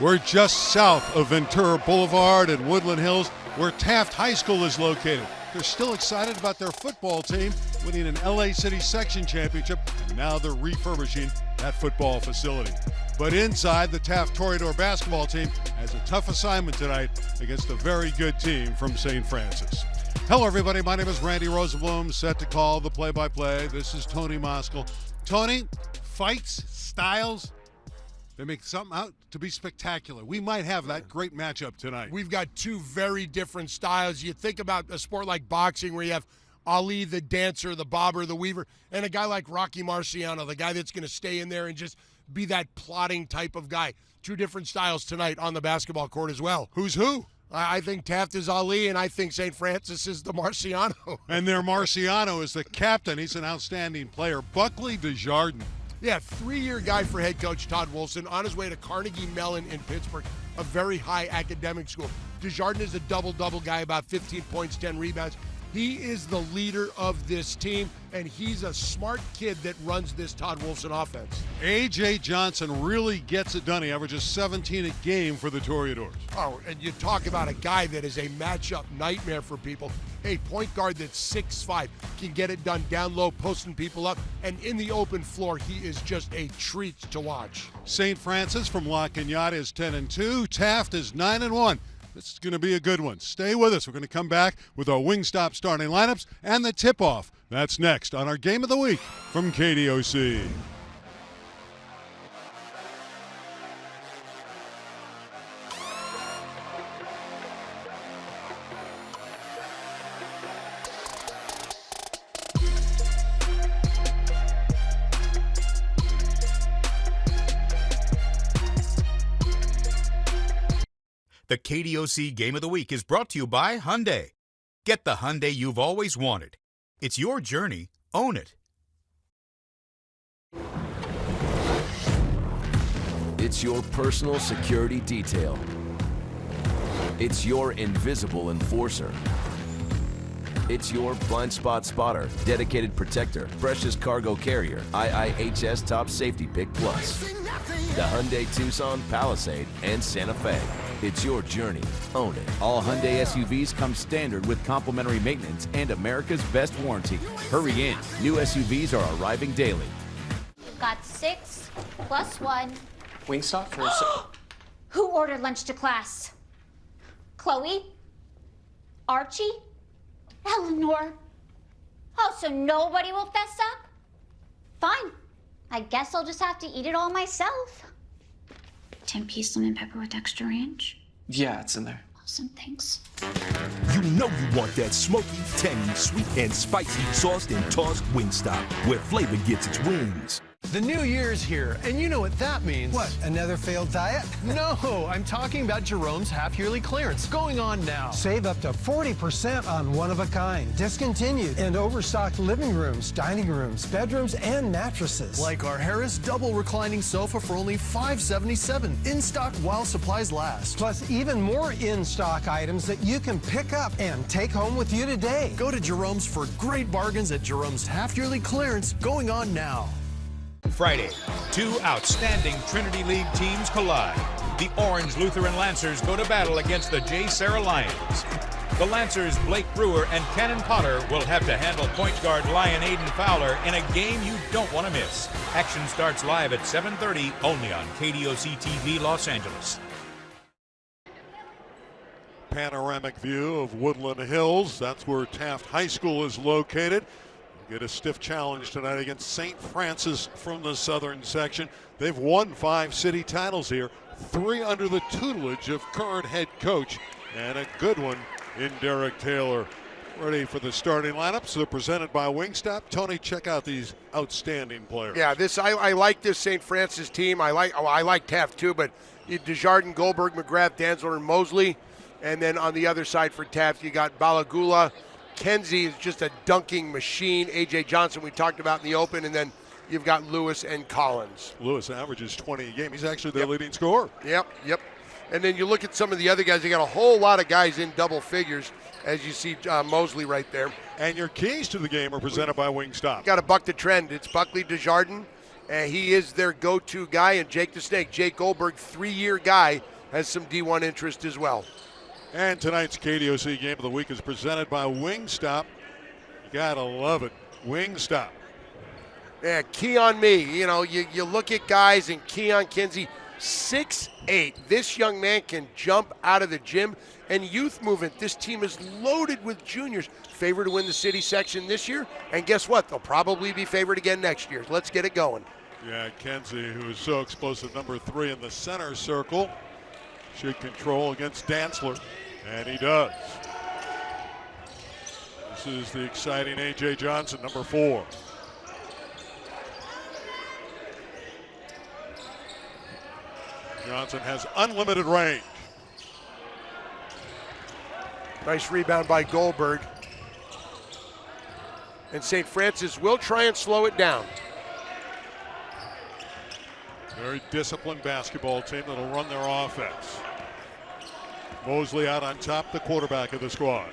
We're just south of Ventura Boulevard and Woodland Hills, where Taft High School is located. They're still excited about their football team winning an LA City section championship, and now they're refurbishing that football facility. But inside, the Taft Toreador basketball team has a tough assignment tonight against a very good team from St. Francis. Hello, everybody. My name is Randy Rosenblum, set to call the play-by-play. This is Tony Moskal. Tony, fights, styles, they make something out to be spectacular. We might have that great matchup tonight. We've got two very different styles. You think about a sport like boxing where you have Ali, the dancer, the bobber, the weaver, and a guy like Rocky Marciano, the guy that's going to stay in there and just be that plotting type of guy. Two different styles tonight on the basketball court as well. Who's who? I think Taft is Ali, and I think St. Francis is the Marciano. And their Marciano is the captain. He's an outstanding player. Buckley Desjardins. Yeah, 3-year guy for head coach Todd Wolfson on his way to Carnegie Mellon in Pittsburgh, a very high academic school. Desjardins is a double-double guy, about 15 points, 10 rebounds. He is the leader of this team, and he's a smart kid that runs this Todd Wolfson offense. A.J. Johnson really gets it done. He averages 17 a game for the Toreadors. Oh, and you talk about a guy that is a matchup nightmare for people. A point guard that's 6'5", can get it done down low, posting people up, and in the open floor, he is just a treat to watch. St. Francis from La Cañada is 10-2. Taft is 9-1. This is going to be a good one. Stay with us. We're going to come back with our Wingstop starting lineups and the tip-off. That's next on our Game of the Week from KDOC. The KDOC Game of the Week is brought to you by Hyundai. Get the Hyundai you've always wanted. It's your journey. Own it. It's your personal security detail. It's your invisible enforcer. It's your blind spot spotter, dedicated protector, precious cargo carrier, IIHS Top Safety Pick Plus. The Hyundai Tucson, Palisade, and Santa Fe. It's your journey. Own it. All Hyundai SUVs come standard with complimentary maintenance and America's best warranty. Hurry in. New SUVs are arriving daily. We've got 6 plus 1. Wingstop for Who ordered lunch to class? Chloe? Archie? Eleanor? Oh, so nobody will fess up? Fine. I guess I'll just have to eat it all myself. 10-piece lemon pepper with extra ranch? Yeah, it's in there. Awesome, thanks. You know you want that smoky, tangy, sweet, and spicy sauced and tossed Wingstop, where flavor gets its wings. The new year's here, and you know what that means. What, another failed diet? No, I'm talking about Jerome's half-yearly clearance going on now. Save up to 40% on one-of-a-kind, discontinued, and overstocked living rooms, dining rooms, bedrooms, and mattresses. Like our Harris double reclining sofa for only $577, in stock while supplies last. Plus even more in-stock items that you can pick up and take home with you today. Go to Jerome's for great bargains at Jerome's half-yearly clearance going on now. Friday, two outstanding Trinity League teams collide. The Orange Lutheran Lancers go to battle against the J. Sarah Lions. The Lancers' Blake Brewer and Cannon Potter will have to handle point guard Lion Aiden Fowler in a game you don't want to miss. Action starts live at 7:30 only on KDOC TV Los Angeles. Panoramic view of Woodland Hills. That's where Taft High School is located. Get a stiff challenge tonight against St. Francis from the southern section. They've won 5 city titles here, 3 under the tutelage of current head coach, and a good one in Derek Taylor. Ready for the starting lineups. They're presented by Wingstop. Tony, check out these outstanding players. Yeah, I like this St. Francis team. I like Taft too, but Desjardins, Goldberg, McGrath, Danzler, and Mosley. And then on the other side for Taft, you got Balagula. Kenzie is just a dunking machine. A.J. Johnson we talked about in the open, and then you've got Lewis and Collins. Lewis averages 20 a game. He's actually their leading scorer. Yep. And then you look at some of the other guys. They got a whole lot of guys in double figures, as you see Mosley right there. And your keys to the game are presented by Wingstop. Got to buck the trend. It's Buckley, Desjardins, And he is their go-to guy. And Jake the Snake, Jake Goldberg, 3-year guy, has some D1 interest as well. And tonight's KDOC Game of the Week is presented by Wingstop. You gotta love it. Wingstop. Yeah, key on me. You know, you look at guys, and Keon Kinsey, 6'8". This young man can jump out of the gym. And youth movement, this team is loaded with juniors. Favored to win the city section this year. And guess what? They'll probably be favored again next year. Let's get it going. Yeah, Kenzie, who is so explosive, number 3 in the center circle, should control against Dantzler. And he does. This is the exciting A.J. Johnson, number 4. Johnson has unlimited range. Nice rebound by Goldberg. And St. Francis will try and slow it down. Very disciplined basketball team that'll run their offense. Mosley out on top, the quarterback of the squad.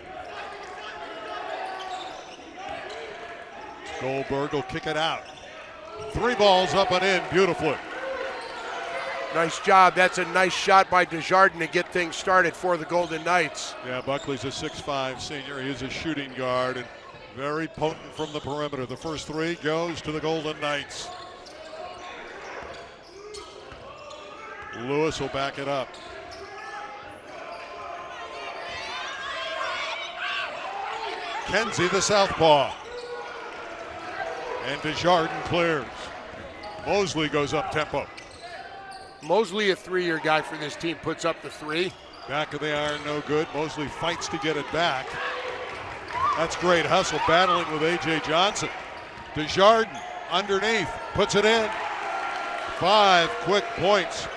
Goldberg will kick it out. 3 balls up and in beautifully. Nice job. That's a nice shot by Desjardins to get things started for the Golden Knights. Yeah, Buckley's a 6'5" senior. He is a shooting guard and very potent from the perimeter. The first 3 goes to the Golden Knights. Lewis will back it up. Kenzie, the southpaw. And Desjardins clears. Mosley goes up tempo. Mosley, a 3-year guy for this team, puts up the 3. Back of the iron, no good. Mosley fights to get it back. That's great hustle, battling with A.J. Johnson. Desjardins underneath, puts it in. 5 quick points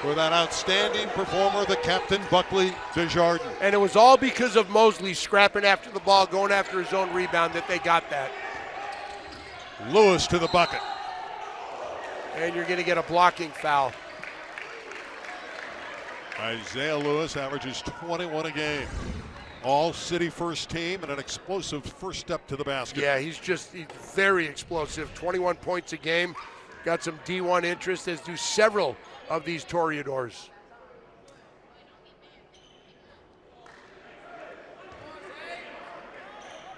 for that outstanding performer, the captain, Buckley Desjardins. And it was all because of Mosley scrapping after the ball, going after his own rebound that they got that. Lewis to the bucket. And you're going to get a blocking foul. Isaiah Lewis averages 21 a game. All city first team and an explosive first step to the basket. Yeah, he's very explosive. 21 points a game. Got some D1 interest, as do several of these Toreadors.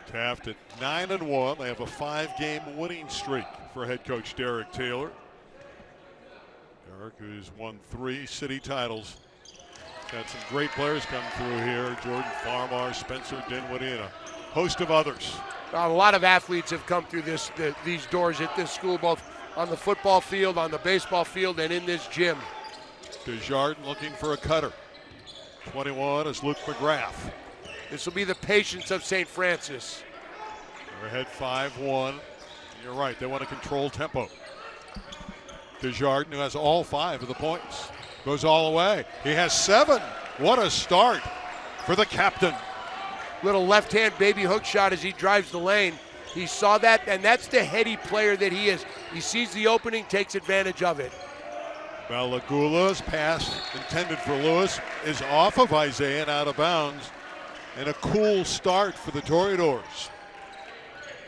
Taft at 9-1. They have a 5-game winning streak for head coach Derek Taylor. Derek, who's won 3 city titles. Got some great players coming through here. Jordan Farmar, Spencer Dinwiddie, and a host of others. A lot of athletes have come through these doors at this school, both on the football field, on the baseball field, and in this gym. Desjardins looking for a cutter. 21 is Luke McGrath. This will be the patience of St. Francis. They're ahead 5-1. You're right, they want to control tempo. Desjardins, who has all 5 of the points, goes all the way. He has 7. What a start for the captain. Little left-hand baby hook shot as he drives the lane. He saw that, and that's the heady player that he is. He sees the opening, takes advantage of it. Balagula's pass intended for Lewis is off of Isaiah and out of bounds. And a cool start for the Toreadors.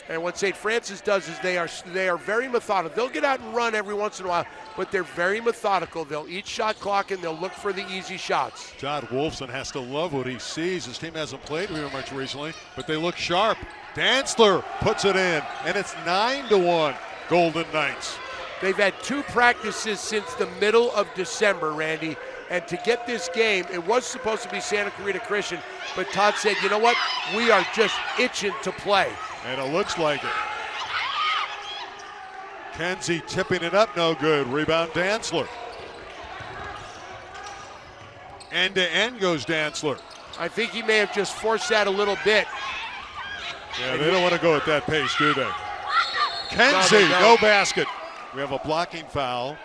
And what St. Francis does is they are very methodical. They'll get out and run every once in a while, but they're very methodical. They'll eat shot clock and they'll look for the easy shots. Todd Wolfson has to love what he sees. His team hasn't played very much recently, but they look sharp. Dantzler puts it in, and it's 9-1 Golden Knights. They've had 2 practices since the middle of December, Randy. And to get this game, it was supposed to be Santa Clarita Christian, but Todd said, you know what? We are just itching to play. And it looks like it. Kenzie tipping it up, no good. Rebound Dantzler. End to end goes Dantzler. I think he may have just forced that a little bit. Yeah, they don't want to go at that pace, do they? Kenzie, no basket. We have a blocking foul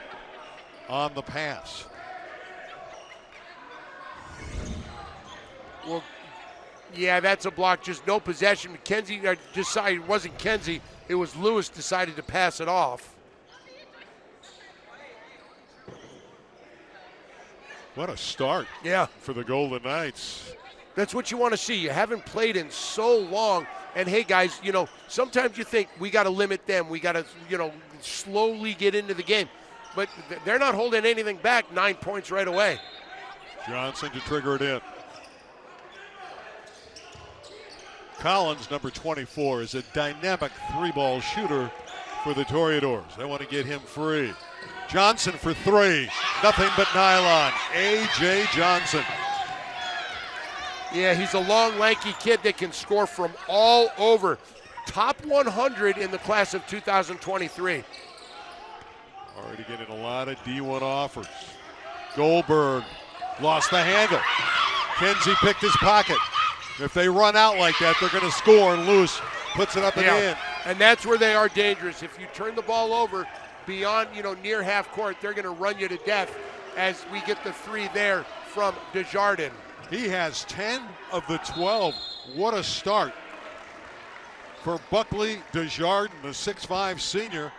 on the pass. Well, yeah, that's a block, just no possession. Kenzie decided it wasn't Kenzie, it was Lewis decided to pass it off. What a start for the Golden Knights. That's what you want to see. You haven't played in so long. And hey, guys, you know, sometimes you think we got to limit them. We got to, you know, slowly get into the game. But they're not holding anything back. 9 points right away. Johnson to trigger it in. Collins, number 24, is a dynamic three-ball shooter for the Toreadors. They want to get him free. Johnson for three. Nothing but nylon. A.J. Johnson. Yeah, he's a long, lanky kid that can score from all over. Top 100 in the class of 2023. Already getting a lot of D1 offers. Goldberg lost the handle. Kenzie picked his pocket. If they run out like that, they're going to score, and Lewis puts it up and in. And that's where they are dangerous. If you turn the ball over beyond, near half court, they're going to run you to death as we get the three there from Desjardins. He has 10 of the 12. What a start for Buckley Desjardins, the 6'5 senior.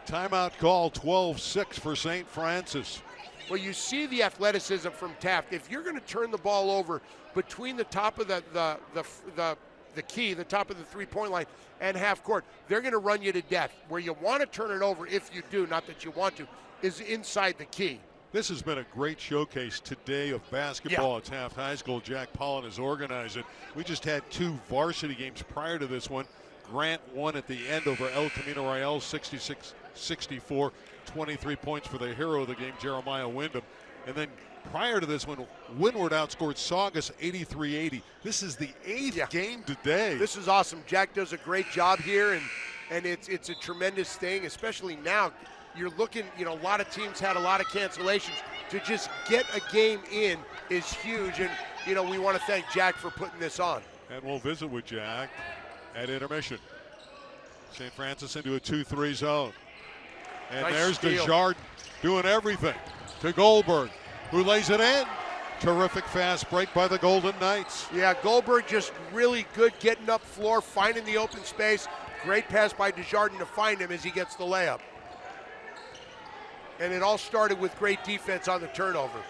Timeout call, 12-6 for St. Francis. Well, you see the athleticism from Taft. If you're going to turn the ball over between the top of the key, the top of the three-point line, and half court, they're going to run you to death. Where you want to turn it over, if you do, not that you want to, is inside the key. This has been a great showcase today of basketball at Taft High School. Jack Pollan has organized it. We just had two varsity games prior to this one. Grant won at the end over El Camino Real, 66-64, 23 points for the hero of the game, Jeremiah Wyndham. And then prior to this one, Windward outscored Saugus 83-80. This is the eighth game today. This is awesome. Jack does a great job here, and it's a tremendous thing, especially now. You're looking, a lot of teams had a lot of cancellations. To just get a game in is huge, and, we want to thank Jack for putting this on. And we'll visit with Jack at intermission. St. Francis into a 2-3 zone. And Nice there's steal. Desjardins doing everything to Goldberg, who lays it in. Terrific fast break by the Golden Knights. Yeah, Goldberg just really good getting up floor, finding the open space. Great pass by Desjardins to find him as he gets the layup. And it all started with great defense on the turnover.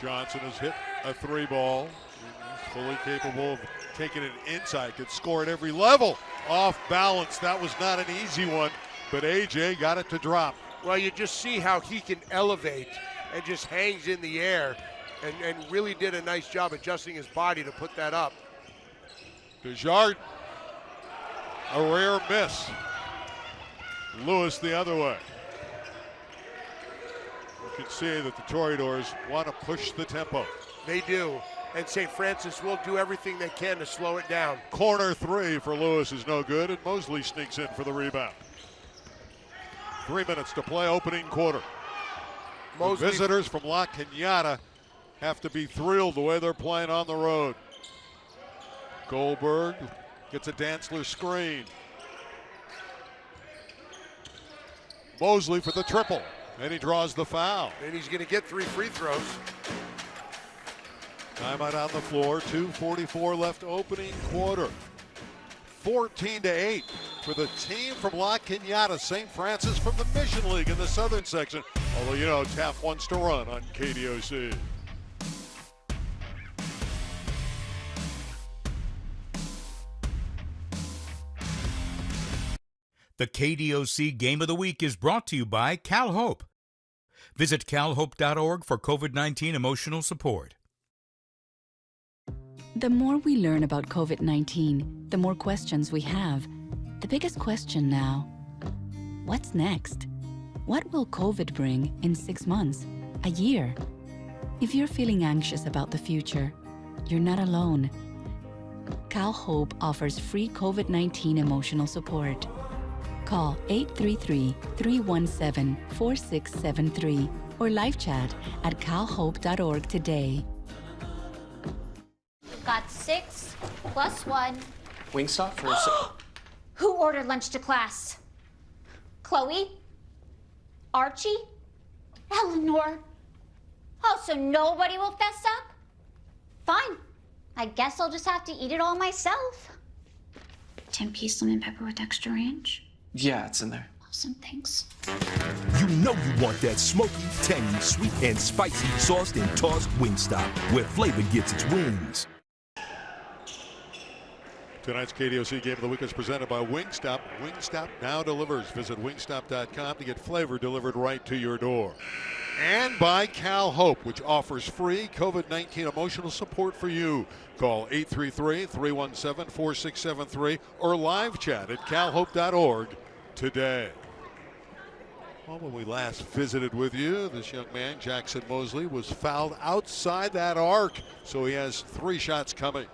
Johnson has hit a three ball. He's fully capable of taking it inside. Could score at every level. Off balance. That was not an easy one, but AJ got it to drop. Well, you just see how he can elevate and just hangs in the air and really did a nice job adjusting his body to put that up. Desjardins, a rare miss. Lewis the other way. You can see that the Toreadors want to push the tempo. They do, and St. Francis will do everything they can to slow it down. Corner three for Lewis is no good, and Mosley sneaks in for the rebound. 3 minutes to play, opening quarter. The visitors from La Cañada have to be thrilled the way they're playing on the road. Goldberg gets a Dantzler screen. Mosley for the triple, and he draws the foul. And he's going to get 3 free throws. Timeout on the floor, 2:44 left, opening quarter. 14-8 for the team from La Cañada, St. Francis from the Mission League in the southern section. Although, Taft wants to run on KDOC. The KDOC Game of the Week is brought to you by CalHope. Visit calhope.org for COVID-19 emotional support. The more we learn about COVID-19, the more questions we have. The biggest question now, what's next? What will COVID bring in 6 months, a year? If you're feeling anxious about the future, you're not alone. CalHope offers free COVID-19 emotional support. Call 833-317-4673 or live chat at calhope.org today. Got 6 plus 1. Wingstop for Who ordered lunch to class? Chloe? Archie? Eleanor? Oh, so nobody will fess up? Fine. I guess I'll just have to eat it all myself. 10-piece lemon pepper with extra ranch. Yeah, it's in there. Awesome, thanks. You know you want that smoky, tangy, sweet, and spicy sauced and tossed Wingstop, where flavor gets its wings. Tonight's KDOC Game of the Week is presented by Wingstop. Wingstop now delivers. Visit wingstop.com to get flavor delivered right to your door. And by Cal Hope, which offers free COVID-19 emotional support for you. Call 833-317-4673 or live chat at calhope.org today. Well, when we last visited with you, this young man, Jackson Mosley, was fouled outside that arc, so he has 3 shots coming.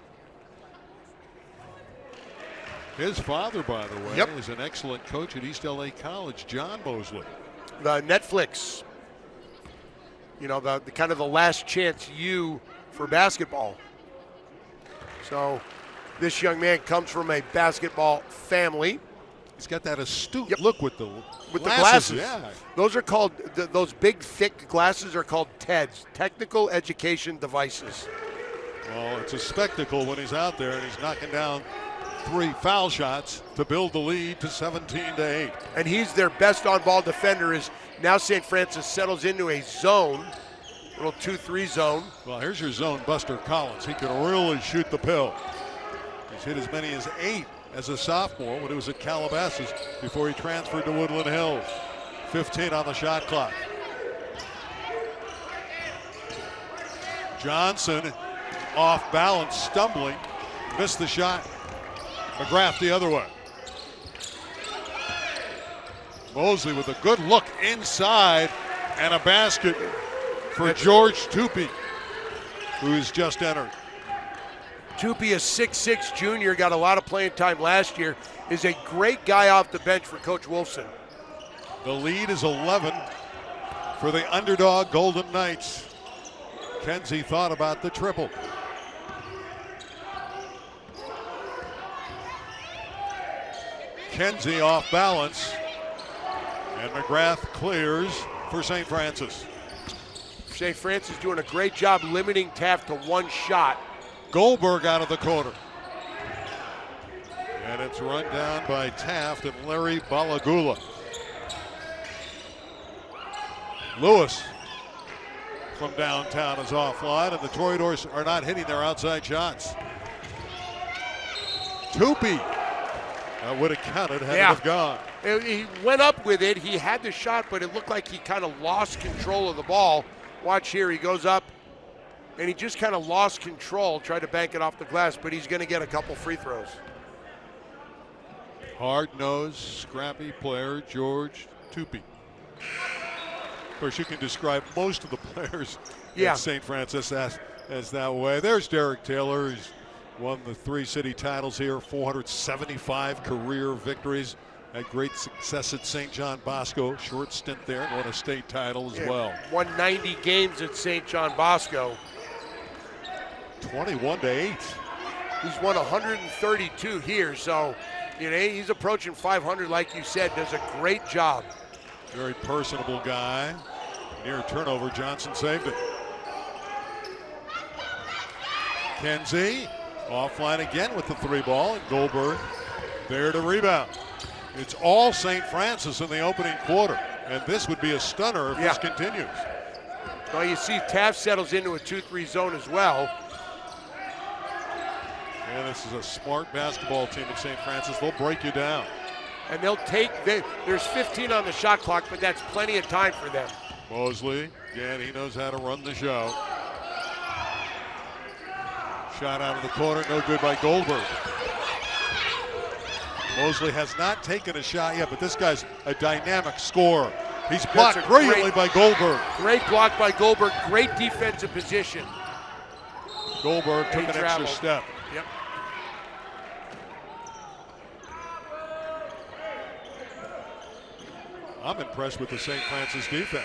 His father, by the way, is an excellent coach at East LA College, John Mosley. The Netflix, you know, the kind of the last chance you for basketball. So this young man comes from a basketball family. He's got that astute look with the glasses. Yeah. Those are called, those big, thick glasses are called TEDs, Technical Education Devices. Well, it's a spectacle when he's out there and he's knocking down 3 foul shots to build the lead to 17-8. And he's their best on-ball defender. Is now St. Francis settles into a zone, little 2-3 zone. Well, here's your zone buster, Collins. He can really shoot the pill. He's hit as many as 8 as a sophomore when he was at Calabasas before he transferred to Woodland Hills. 15 on the shot clock. Johnson off balance, stumbling, missed the shot. McGrath the other way. Mosley with a good look inside and a basket for George Tupy, who's just entered. Tupy, a 6'6 junior, got a lot of playing time last year, is a great guy off the bench for Coach Wolfson. The lead is 11 for the underdog Golden Knights. Kenzie thought about the triple. Kenzie off balance, and McGrath clears for St. Francis. St. Francis doing a great job limiting Taft to 1 shot. Goldberg out of the corner. And it's run down by Taft and Larry Balagula. Lewis from downtown is offline, and the Toreadors are not hitting their outside shots. Tupy. That would have counted had it have gone. He went up with it. He had the shot, but it looked like he kind of lost control of the ball. Watch here. He goes up, and he just kind of lost control, tried to bank it off the glass, but he's going to get a couple free throws. Hard-nosed, scrappy player, George Tupy. Of course, you can describe most of the players at St. Francis as that way. There's Derek Taylor. He's won the 3 city titles here, 475 career victories. Had great success at St. John Bosco. Short stint there, won a state title as well. Won 90 games at St. John Bosco. 21-8. He's won 132 here, so you know he's approaching 500, like you said. Does a great job. Very personable guy. Near turnover, Johnson saved it. Kenzie offline again with the 3 ball, and Goldberg there to rebound. It's all St. Francis in the opening quarter, and this would be a stunner if this continues. Well, you see Taft settles into a 2-3 zone as well. And this is a smart basketball team at St. Francis. They'll break you down. And they'll take, there's 15 on the shot clock, but that's plenty of time for them. Mosley, again, he knows how to run the show. Shot out of the corner, no good by Goldberg. Mosley has not taken a shot yet, but this guy's a dynamic scorer. He's blocked brilliantly by Goldberg. Great block by Goldberg, great defensive position. Goldberg took an extra step. Yep. I'm impressed with the St. Francis defense.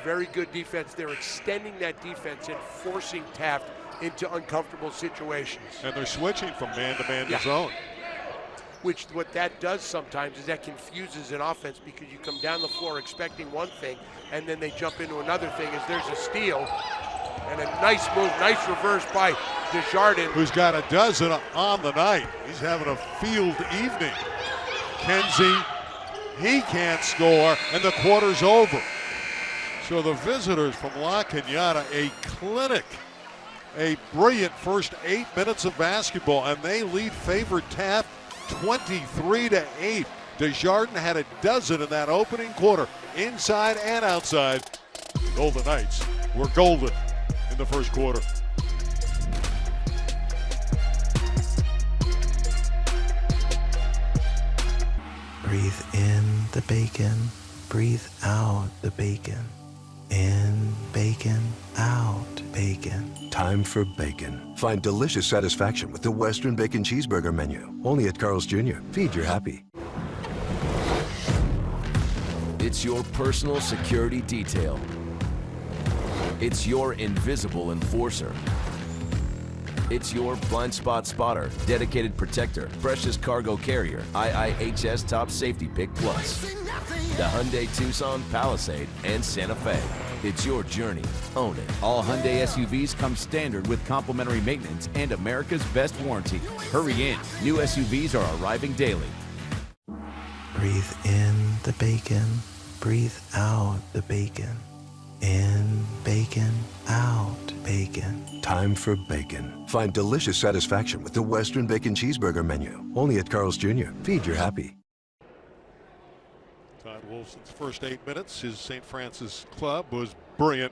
Very good defense. They're extending that defense and forcing Taft into uncomfortable situations. And they're switching from man-to-man to zone. Which what that does sometimes is that confuses an offense because you come down the floor expecting one thing and then they jump into another thing as there's a steal. And a nice move, nice reverse by Desjardins. Who's got a dozen on the night. He's having a field evening. Kenzie, he can't score, and the quarter's over. So the visitors from La Cañada, a clinic a brilliant first 8 minutes of basketball, and they lead favored Taft 23-8. Desjardins had a dozen in that opening quarter, inside and outside. The Golden Knights were golden in the first quarter. Breathe in the bacon, breathe out the bacon. In bacon, out bacon. Time for bacon. Find delicious satisfaction with the Western Bacon Cheeseburger menu. Only at Carl's Jr. Feed your happy. It's your personal security detail. It's your invisible enforcer. It's your blind spot spotter, dedicated protector, precious cargo carrier, IIHS Top Safety Pick Plus. The Hyundai Tucson, Palisade, and Santa Fe. It's your journey. Own it. All Hyundai SUVs come standard with complimentary maintenance and America's best warranty. Hurry in. New SUVs are arriving daily. Breathe in the bacon, breathe out the bacon. In bacon, out bacon. Time for bacon. Find delicious satisfaction with the Western Bacon Cheeseburger menu. Only at Carl's Jr. Feed your happy. Todd Wolfson's first 8 minutes, his St. Francis club was brilliant.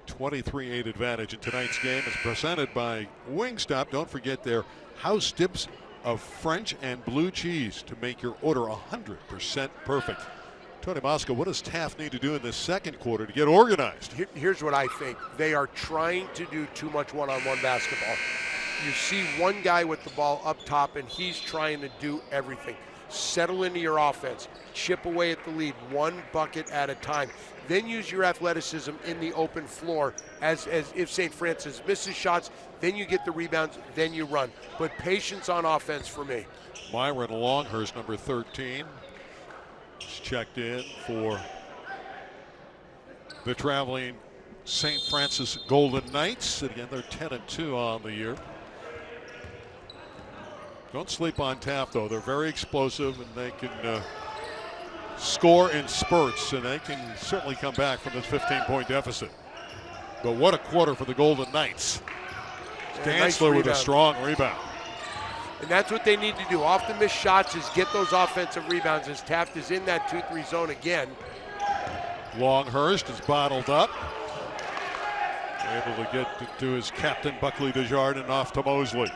23-8 advantage in tonight's game is presented by Wingstop. Don't forget their house dips of French and blue cheese to make your order 100% perfect. Tony Mosco, what does Taft need to do in this second quarter to get organized? Here's what I think. They are trying to do too much one-on-one basketball. You see one guy with the ball up top, and he's trying to do everything. Settle into your offense. Chip away at the lead, one bucket at a time. Then use your athleticism in the open floor as if St. Francis misses shots, then you get the rebounds, then you run. But patience on offense for me. Myron Longhurst, number 13. Checked in for the traveling St. Francis Golden Knights. Again, they're 10-2 on the year. Don't sleep on Taft, though. They're very explosive, and they can score in spurts, and they can certainly come back from this 15-point deficit. But what a quarter for the Golden Knights. Dantzler with a strong rebound. And that's what they need to do. Off the missed shots is get those offensive rebounds as Taft is in that 2-3 zone again. Longhurst is bottled up. Able to get to his captain, Buckley Desjardins, off to Mosley.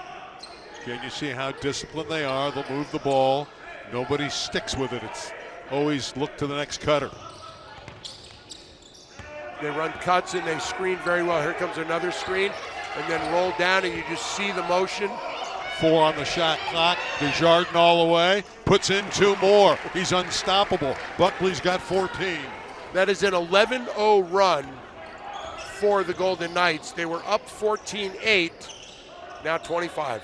Can you see how disciplined they are? They'll move the ball. Nobody sticks with it. It's always look to the next cutter. They run cuts and they screen very well. Here comes another screen and then roll down, and you just see the motion. 4 on the shot clock. Desjardins all the way. Puts in 2 more. He's unstoppable. Buckley's got 14. That is an 11-0 run for the Golden Knights. They were up 14-8, now 25.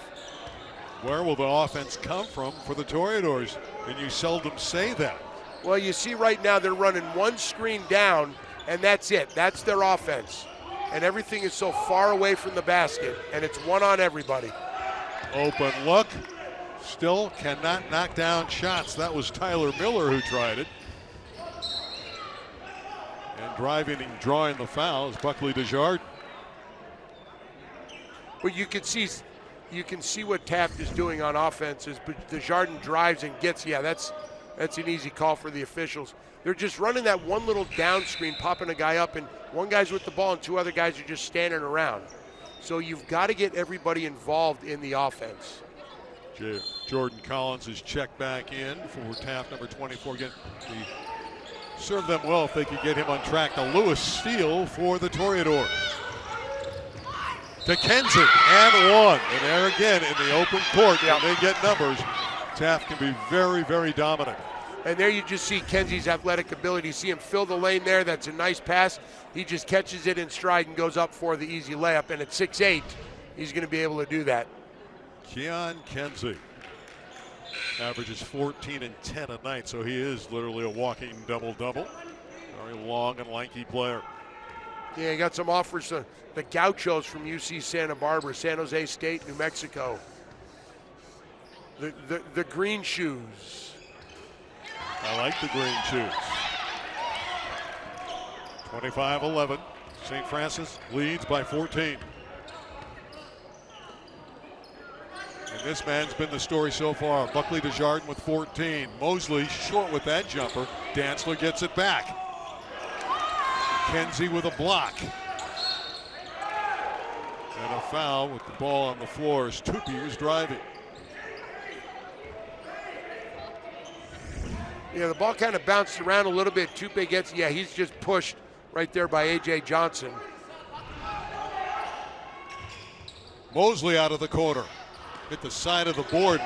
Where will the offense come from for the Toreadors? And you seldom say that. Well, you see right now they're running one screen down, and that's it. That's their offense. And everything is so far away from the basket, and it's one on everybody. Open look. Still cannot knock down shots. That was Tyler Miller who tried it. And driving and drawing the foul is Buckley Desjardins. But you can see what Taft is doing on offense is Desjardins drives and gets, that's an easy call for the officials. They're just running that one little down screen, popping a guy up, and one guy's with the ball and 2 other guys are just standing around. So you've got to get everybody involved in the offense. Jordan Collins is checked back in for Taft, number 24. Again, he served them well if they could get him on track. The Lewis steal for the Toreadors. To Kenzie, and 1. And there again in the open court, when they get numbers, Taft can be very, very dominant. And there you just see Kenzie's athletic ability. You see him fill the lane there. That's a nice pass. He just catches it in stride and goes up for the easy layup. And at 6'8", he's going to be able to do that. Keon Kenzie averages 14 and 10 a night, so he is literally a walking double-double. Very long and lanky player. Yeah, he got some offers to the Gauchos from UC Santa Barbara, San Jose State, New Mexico. The green shoes. I like the green shoes. 25-11. St. Francis leads by 14. And this man's been the story so far. Buckley Desjardins with 14. Mosley short with that jumper. Dantzler gets it back. Kenzie with a block. And a foul with the ball on the floor as Tupi was driving. Yeah, the ball kind of bounced around a little bit. Tupi gets, he's just pushed right there by A.J. Johnson. Mosley out of the corner. Hit the side of the board.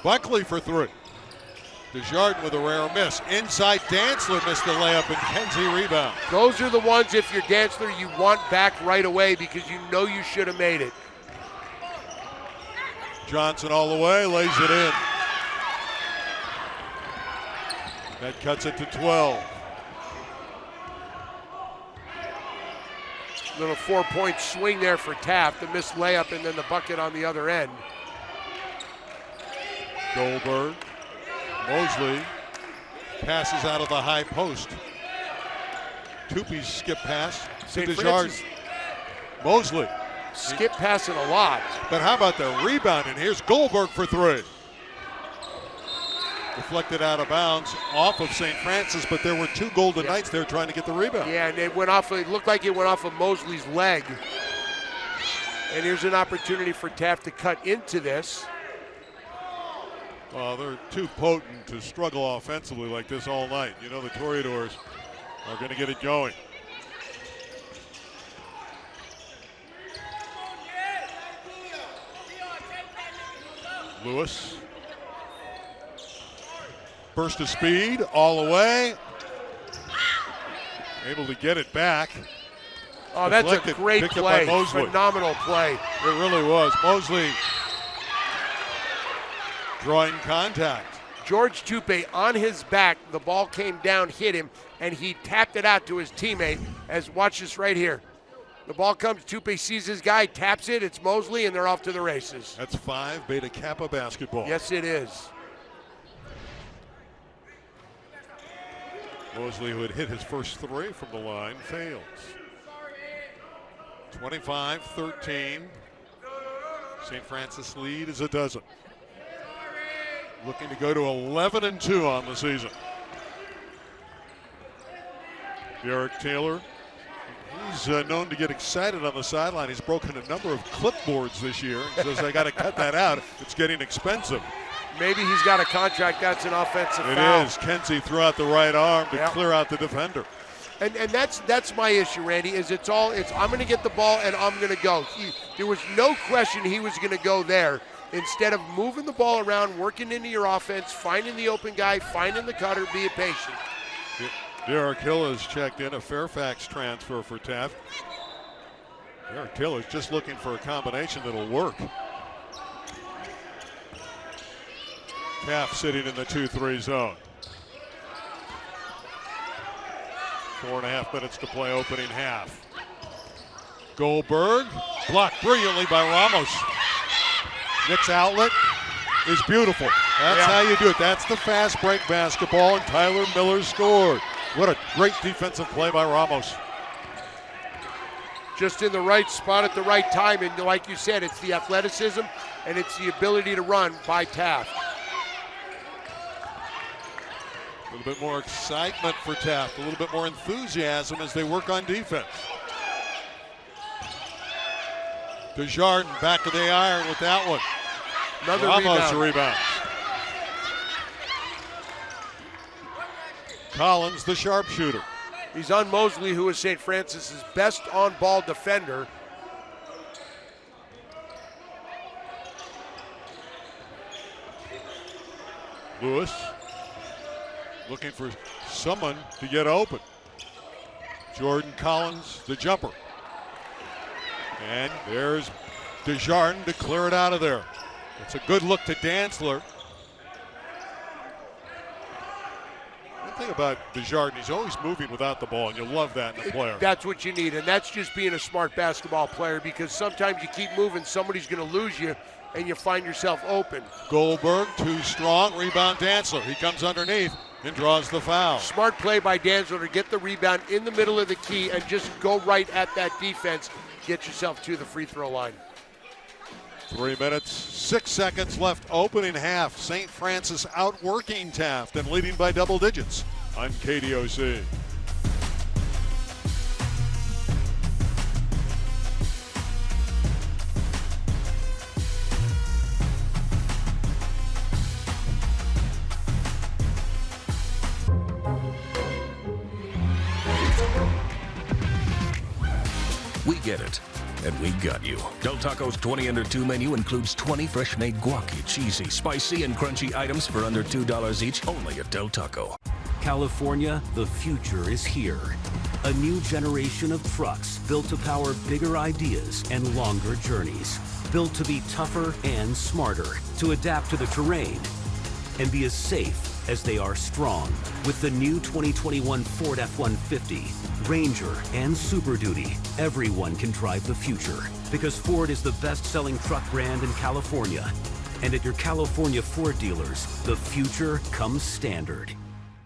Buckley for three. Desjardins with a rare miss. Inside, Dantzler missed the layup, and Kenzie rebound. Those are the ones, if you're Dantzler, you want back right away because you know you should have made it. Johnson all the way, lays it in. That cuts it to 12. Little 4-point swing there for Taft, the missed layup and then the bucket on the other end. Goldberg. Mosley passes out of the high post. Tupi's skip pass to Desjardins. Mosley. Skip passing a lot. But how about the rebound? And here's Goldberg for three. Deflected out of bounds off of St. Francis, but there were two Golden Knights there trying to get the rebound. Yeah, and it went off. It looked like it went off of Mosley's leg. And here's an opportunity for Taft to cut into this. Well, they're too potent to struggle offensively like this all night. You know the Toreadors are going to get it going. Lewis. Burst of speed all the way. Able to get it back. Oh, that's a great play. Phenomenal play. It really was. Mosley drawing contact. George Tupi on his back. The ball came down, hit him, and he tapped it out to his teammate. As watch this right here. The ball comes, Tupi sees his guy, taps it, it's Mosley, and they're off to the races. That's 5 Beta Kappa basketball. Yes, it is. Mosley, who had hit his first three from the line, fails. 25-13. St. Francis lead is a dozen. Looking to go to 11-2 on the season. Derek Taylor, he's known to get excited on the sideline. He's broken a number of clipboards this year and says, I got to cut that out. It's getting expensive. Maybe he's got a contract. That's an offensive foul. It is. Kenzie threw out the right arm to clear out the defender. And that's my issue, Randy, is it's I'm going to get the ball and I'm going to go. There was no question he was going to go there. Instead of moving the ball around, working into your offense, finding the open guy, finding the cutter, be patient. Derek Hill has checked in, a Fairfax transfer for Taft. Derek Hill is just looking for a combination that'll work. Taft sitting in the 2-3 zone. 4.5 minutes to play opening half. Goldberg blocked brilliantly by Ramos. Nick's outlet is beautiful. That's how you do it. That's the fast break basketball, and Tyler Miller scored. What a great defensive play by Ramos. Just in the right spot at the right time, and like you said, it's the athleticism and it's the ability to run by Taft. A little bit more excitement for Taft, a little bit more enthusiasm as they work on defense. Desjardins back of the iron with that one. Another Ramos rebound. Collins, the sharpshooter. He's on Mosley, who is St. Francis's best on-ball defender. Lewis looking for someone to get open. Jordan Collins, the jumper. And there's Desjardins to clear it out of there. It's a good look to Dantzler. One thing about Desjardins, he's always moving without the ball, and you love that in a player. That's what you need, and that's just being a smart basketball player, because sometimes you keep moving, somebody's going to lose you, and you find yourself open. Goldberg, too strong, rebound Dantzler. He comes underneath and draws the foul. Smart play by Dantzler to get the rebound in the middle of the key and just go right at that defense. Get yourself to the free throw line. 3 minutes, 6 seconds left, opening half. St. Francis outworking Taft and leading by double digits on KDOC. We get it, and we got you. Del Taco's 20 Under 2 menu includes 20 fresh-made guaci, cheesy, spicy, and crunchy items for under $2 each, only at Del Taco. California, the future is here. A new generation of trucks built to power bigger ideas and longer journeys. Built to be tougher and smarter, to adapt to the terrain, and be as safe as they are strong. With the new 2021 Ford F-150, Ranger, and Super Duty, everyone can drive the future. Because Ford is the best-selling truck brand in California. And at your California Ford dealers, the future comes standard.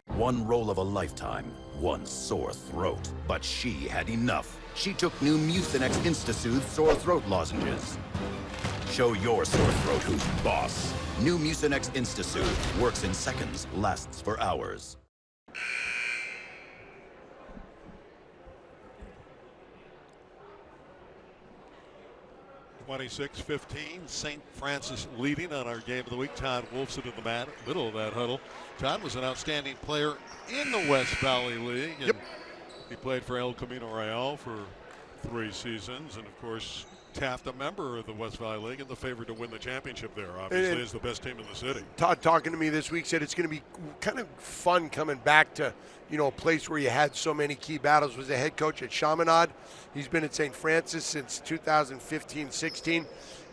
One roll of a lifetime, one sore throat. But she had enough. She took new Mucinex InstaSoothe sore throat lozenges. Show your sore throat who's boss. New Mucinex InstaSoothe works in seconds, lasts for hours. 26-15, St. Francis leading on our game of the week. Todd Wolfson in the middle of that huddle. Todd was an outstanding player in the West Valley League. And he played for El Camino Real for 3 seasons, and of course Taft, a member of the West Valley League and the favorite to win the championship there, obviously, is the best team in the city. Todd talking to me this week said it's going to be kind of fun coming back to, you know, a place where you had so many key battles. Was the head coach at Chaminade. He's been at St. Francis since 2015-16.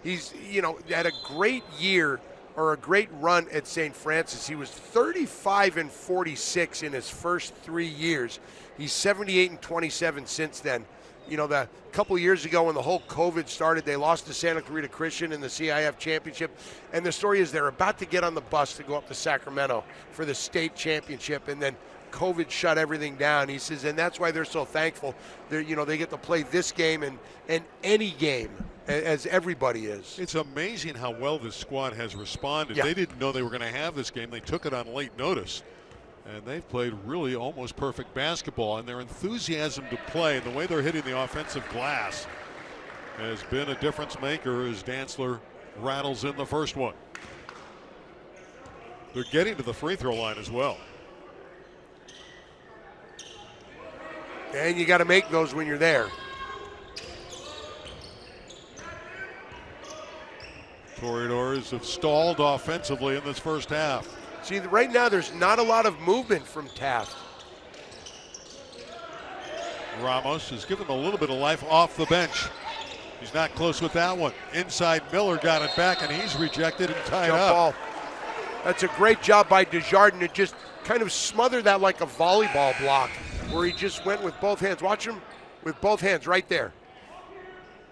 He's, you know, had a great year or a great run at St. Francis. He was 35-46 in his first 3 years. He's 78-27 since then. You know, the couple years ago when the whole COVID started, they lost to Santa Clarita Christian in the CIF championship. And the story is they're about to get on the bus to go up to Sacramento for the state championship. And then COVID shut everything down. He says, and that's why they're so thankful. They're, you know, they get to play this game and any game, as everybody is. It's amazing how well this squad has responded. Yeah. They didn't know they were going to have this game. They took it on late notice. And they've played really almost perfect basketball, and their enthusiasm to play and the way they're hitting the offensive glass has been a difference maker as Dantzler rattles in the first one. They're getting to the free throw line as well. And you got to make those when you're there. Corridors have stalled offensively in this first half. See, right now there's not a lot of movement from Taft. Ramos has given him a little bit of life off the bench. He's not close with that one. Inside, Miller got it back, and he's rejected and tied Jump up. Ball. That's a great job by Desjardins to just kind of smother that like a volleyball block, where he just went with both hands. Watch him with both hands right there.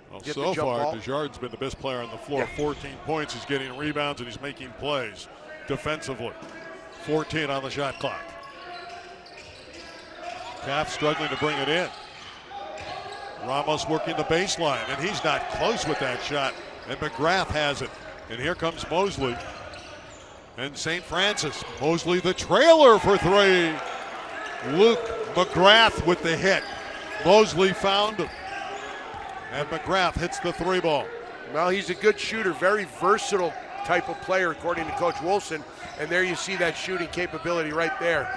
Well, Get so the jump far, ball. Desjardins been the best player on the floor. 14 points. He's getting rebounds, and he's making plays defensively. 14 on the shot clock. Taft struggling to bring it in. Ramos working the baseline, and he's not close with that shot. And McGrath has it. And here comes Mosley. And St. Francis. Mosley the trailer for 3. Luke McGrath with the hit. Mosley found him. And McGrath hits the 3 ball. Well, he's a good shooter, very versatile type of player, according to Coach Wilson. And there you see that shooting capability right there.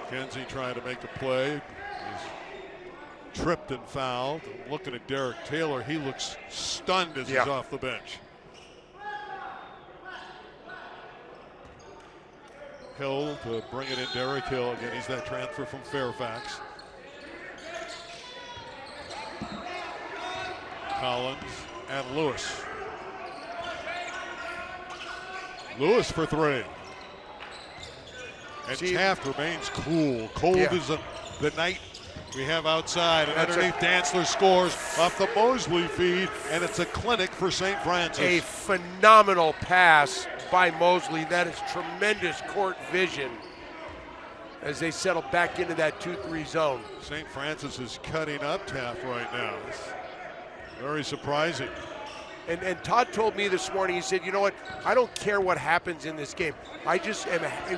Kenzie trying to make a play. He's tripped and fouled. I'm looking at Derek Taylor. He looks stunned as he's off the bench. Hill to bring it in. Derek Hill again. He's that transfer from Fairfax. Collins and Lewis. Lewis for 3. And Taft remains cool. Cold as the night we have outside. And underneath, Dantzler scores off the Mosley feed, and it's a clinic for St. Francis. A phenomenal pass by Mosley. That is tremendous court vision as they settle back into that 2-3 zone. St. Francis is cutting up Taft right now. It's very surprising. And Todd told me this morning, he said, you know what, I don't care what happens in this game. I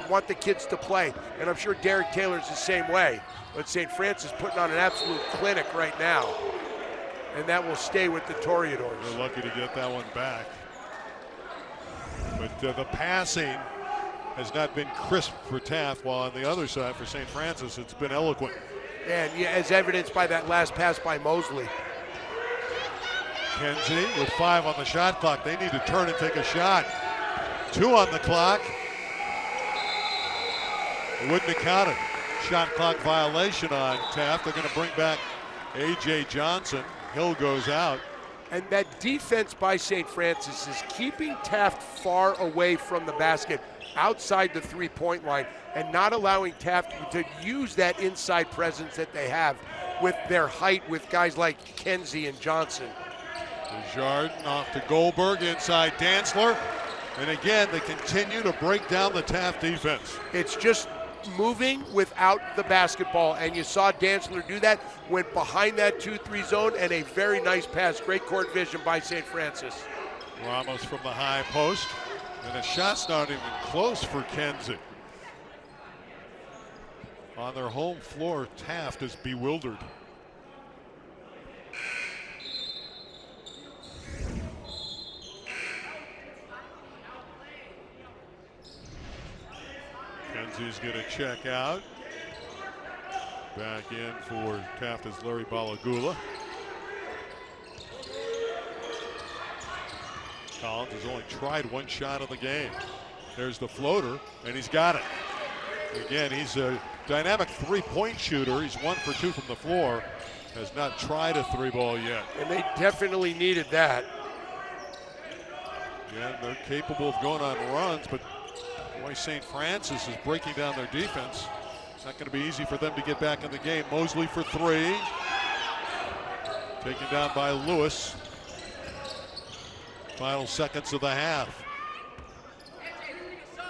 want the kids to play. And I'm sure Derek Taylor's the same way. But St. Francis putting on an absolute clinic right now. And that will stay with the Toreadors. They're lucky to get that one back. But the passing has not been crisp for Taft, while on the other side for St. Francis, it's been eloquent. And yeah, as evidenced by that last pass by Mosley. Kenzie with 5 on the shot clock. They need to turn and take a shot. 2 on the clock. It wouldn't have counted. Shot clock violation on Taft. They're going to bring back A.J. Johnson. Hill goes out. And that defense by St. Francis is keeping Taft far away from the basket, outside the three-point line, and not allowing Taft to use that inside presence that they have with their height with guys like Kenzie and Johnson. Desjardins off to Goldberg, inside Dantzler. And again, they continue to break down the Taft defense. It's just moving without the basketball, and you saw Dantzler do that, went behind that 2-3 zone, and a very nice pass. Great court vision by St. Francis. Ramos from the high post, and the shot's not even close for Kenzie. On their home floor, Taft is bewildered. Kenzie's going to check out. Back in for Taft is Larry Balagula. Collins has only tried 1 shot of the game. There's the floater, and he's got it. Again, he's a dynamic three-point shooter. He's 1 for 2 from the floor. Has not tried a 3-ball yet. And they definitely needed that. Yeah, they're capable of going on runs, but boy, St. Francis is breaking down their defense. It's not going to be easy for them to get back in the game. Mosley for 3. Taken down by Lewis. Final seconds of the half.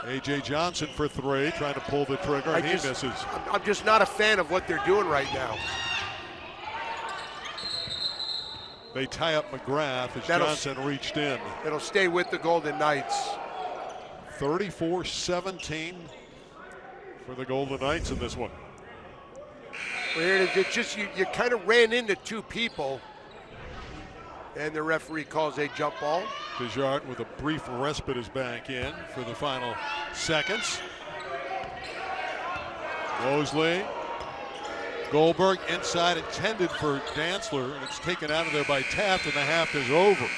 A.J. Johnson for 3, trying to pull the trigger, and he misses. I'm just not a fan of what they're doing right now. They tie up McGrath as Johnson reached in. It'll stay with the Golden Knights. 34-17 for the Golden Knights in this one. Well, here it is. It's just you kind of ran into 2 people, and the referee calls a jump ball. Desjardins with a brief respite is back in for the final seconds. Mosley. Goldberg inside, intended for Dantzler, and it's taken out of there by Taft, and the half is over.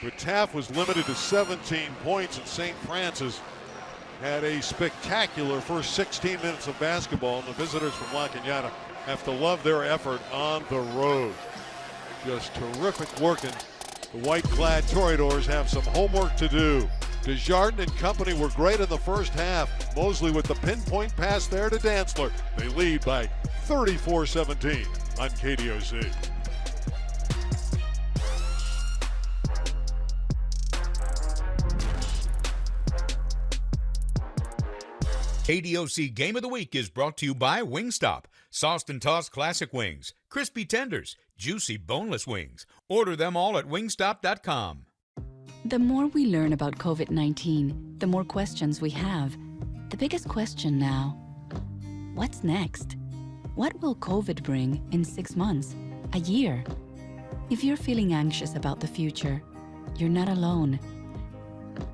But Taft was limited to 17 points, and St. Francis had a spectacular first 16 minutes of basketball, and the visitors from La Cañada have to love their effort on the road. Just terrific work, and the white-clad Toreadors have some homework to do. Desjardins and company were great in the first half. Mosley with the pinpoint pass there to Dantzler. They lead by 34-17 on KDOC. KDOC Game of the Week is brought to you by Wingstop. Sauced and tossed classic wings, crispy tenders, juicy boneless wings. Order them all at wingstop.com. The more we learn about COVID-19, the more questions we have. The biggest question now, what's next? What will COVID bring in 6 months, a year? If you're feeling anxious about the future, you're not alone.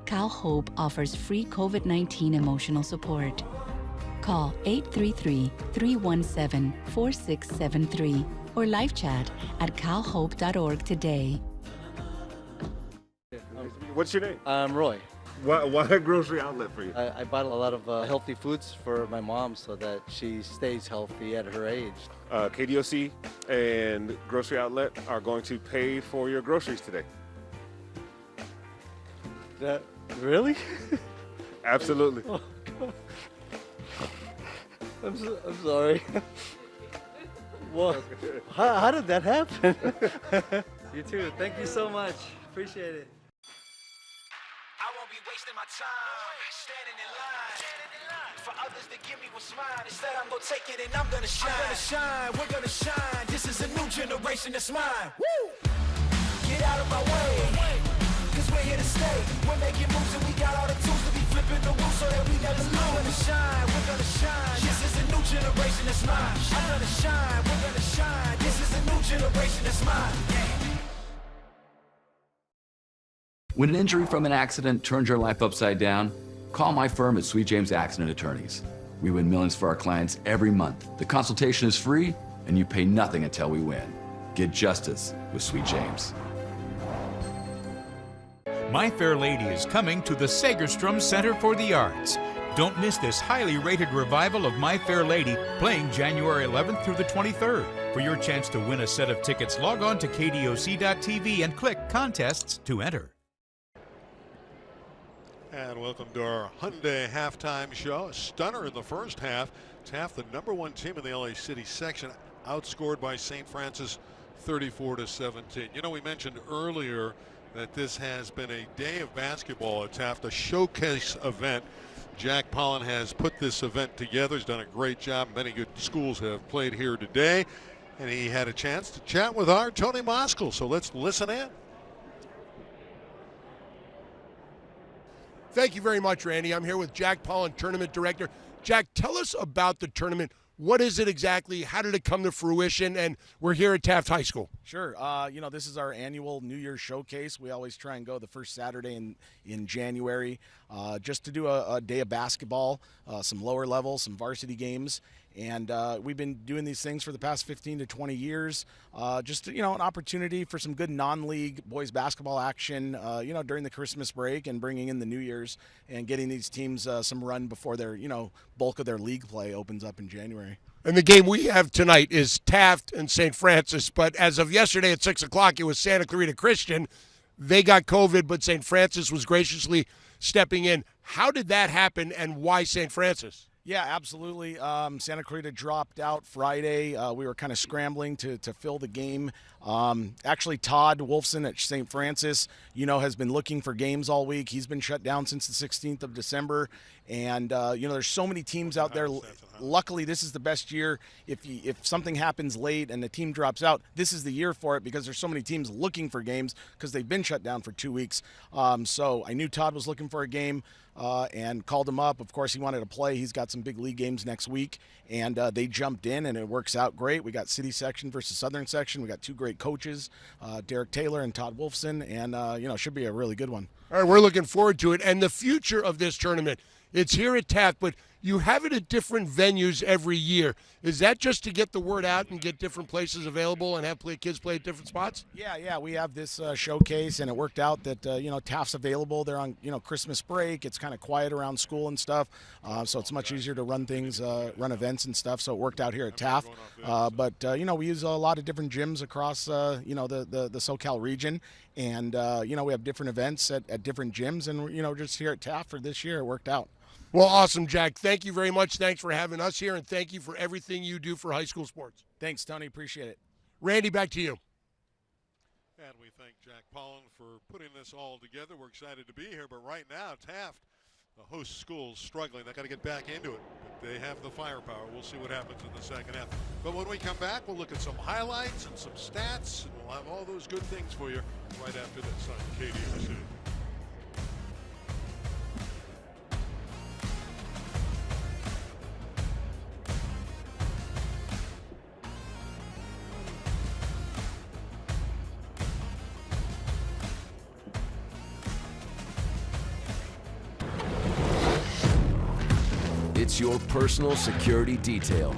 Cal Hope offers free COVID-19 emotional support. Call 833-317-4673 or live chat at calhope.org today. What's your name? Roy. Why a grocery outlet for you? I bought a lot of healthy foods for my mom so that she stays healthy at her age. KDOC and Grocery Outlet are going to pay for your groceries today. That really? Absolutely. Oh, God. I'm sorry. Well, how did that happen? You too. Thank you so much. Appreciate it. I won't be wasting my time standing in line for others to give me what's mine. Instead, I'm gonna take it and I'm gonna shine. I'm gonna shine. We're gonna shine. This is a new generation that's mine. Woo! Get out of my way. Cause we're here to stay. We're making moves and we got all the tools to be flipping the rules so that we never lose. We're gonna shine, we're gonna shine. This is a new generation that's mine. I'm gonna shine, we're gonna shine. This is a new generation that's mine. When an injury from an accident turns your life upside down, call my firm at Sweet James Accident Attorneys. We win millions for our clients every month. The consultation is free, and you pay nothing until we win. Get justice with Sweet James. My Fair Lady is coming to the Segerstrom Center for the Arts. Don't miss this highly rated revival of My Fair Lady playing January 11th through the 23rd. For your chance to win a set of tickets, log on to kdoc.tv and click Contests to enter. And welcome to our Hyundai halftime show. A stunner in the first half. Taft, the #1 team in the LA City section, outscored by St. Francis 34-17. You know, we mentioned earlier that this has been a day of basketball at Taft, a showcase event. Jack Pollan has put this event together. He's done a great job. Many good schools have played here today. And he had a chance to chat with our Tony Moskal. So let's listen in. Thank you very much, Randy. I'm here with Jack Pollan, Tournament Director. Jack, tell us about the tournament. What is it exactly? How did it come to fruition? And we're here at Taft High School. Sure. You know, this is our annual New Year's showcase. We always try and go the first Saturday in January just to do a day of basketball, some lower level, some varsity games. And we've been doing these things for the past 15 to 20 years. Just, you know, an opportunity for some good non-league boys basketball action, you know, during the Christmas break and bringing in the New Year's and getting these teams some run before their, you know, bulk of their league play opens up in January. And the game we have tonight is Taft and St. Francis. But as of yesterday at 6 o'clock, it was Santa Clarita Christian. They got COVID, but St. Francis was graciously stepping in. How did that happen, and why St. Francis? Yeah, absolutely. Santa Clarita dropped out Friday. We were kind of scrambling to fill the game. Actually, Todd Wolfson at St. Francis, you know, has been looking for games all week. He's been shut down since the 16th of December. And, you know, there's so many teams out there. Luckily, this is the best year. If something happens late and the team drops out, this is the year for it because there's so many teams looking for games because they've been shut down for 2 weeks. So I knew Todd was looking for a game. And called him up. Of course, he wanted to play. He's got some big league games next week, and they jumped in, and it works out great. We got City Section versus Southern Section. We got two great coaches, Derek Taylor and Todd Wolfson, and, you know, should be a really good one. All right, we're looking forward to it. And the future of this tournament, it's here at Taft, but you have it at different venues every year. Is that just to get the word out and get different places available and have kids play at different spots? Yeah, we have this showcase, and it worked out that, you know, Taft's available. They're on, you know, Christmas break. It's kind of quiet around school and stuff, so it's much easier to run things, run events and stuff, so it worked out here at Taft. But, you know, we use a lot of different gyms across, you know, the SoCal region, and, you know, we have different events at different gyms, and, you know, just here at Taft for this year, it worked out. Well, awesome, Jack. Thank you very much. Thanks for having us here, and thank you for everything you do for high school sports. Thanks, Tony. Appreciate it. Randy, back to you. And we thank Jack Pollan for putting this all together. We're excited to be here, but right now, Taft, the host school's struggling. They got to get back into it, but they have the firepower. We'll see what happens in the second half. But when we come back, we'll look at some highlights and some stats, and we'll have all those good things for you right after this on KDOC. It's your personal security detail.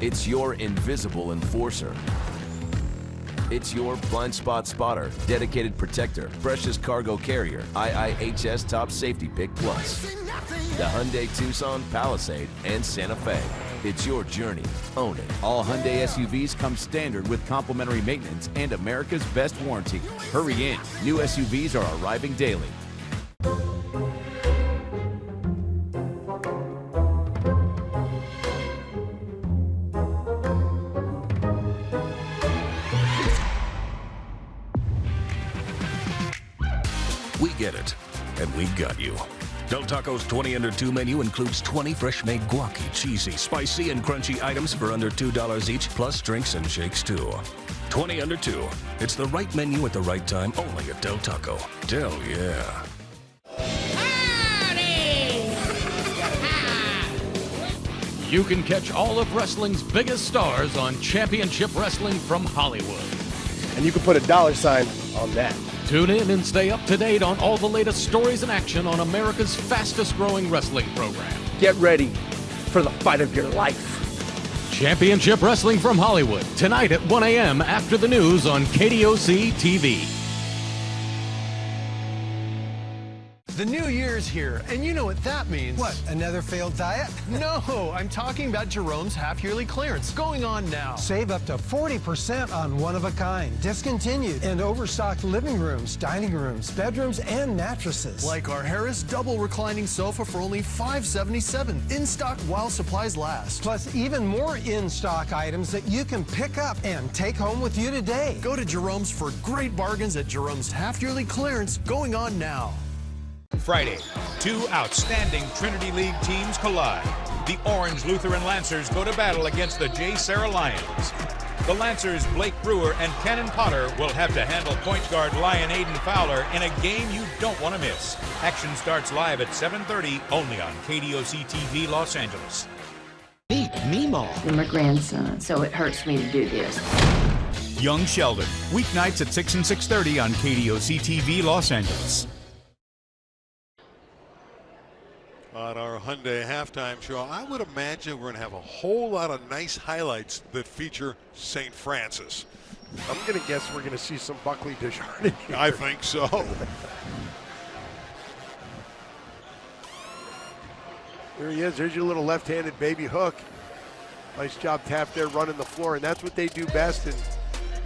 It's your invisible enforcer. It's your blind spot spotter, dedicated protector, precious cargo carrier, IIHS Top Safety Pick Plus. The Hyundai Tucson, Palisade, and Santa Fe. It's your journey. Own it. All Hyundai SUVs come standard with complimentary maintenance and America's best warranty. Hurry in. New SUVs are arriving daily. We get it, and we got you. Del Taco's 20 under 2 menu includes 20 fresh-made guaci, cheesy, spicy, and crunchy items for under $2 each, plus drinks and shakes too. 20 under 2. It's the right menu at the right time, only at Del Taco. Del, yeah. You can catch all of wrestling's biggest stars on Championship Wrestling from Hollywood. And you can put a $sign on that. Tune in and stay up to date on all the latest stories and action on America's fastest growing wrestling program. Get ready for the fight of your life. Championship Wrestling from Hollywood, tonight at 1 a.m. after the news on KDOC TV. The new year's here, and you know what that means. What, another failed diet? No, I'm talking about Jerome's half-yearly clearance going on now. Save up to 40% on one-of-a-kind, discontinued, and overstocked living rooms, dining rooms, bedrooms, and mattresses. Like our Harris double reclining sofa for only $577, in stock while supplies last. Plus even more in-stock items that you can pick up and take home with you today. Go to Jerome's for great bargains at Jerome's half-yearly clearance going on now. Friday, two outstanding Trinity League teams collide. The Orange Lutheran Lancers go to battle against the J. Sarah Lions. The Lancers' Blake Brewer and Cannon Potter will have to handle point guard Lion Aiden Fowler in a game you don't want to miss. Action starts live at 7:30 only on KDOC TV Los Angeles. Meet Meemaw. I'm a grandson, so it hurts me to do this. Young Sheldon, weeknights at 6 and 6:30 on KDOC TV Los Angeles. On our Hyundai halftime show, I would imagine we're going to have a whole lot of nice highlights that feature St. Francis. I'm going to guess we're going to see some Buckley Desjardins here. I think so. There he is. There's your little left-handed baby hook. Nice job, Taft, there running the floor, and that's what they do best. And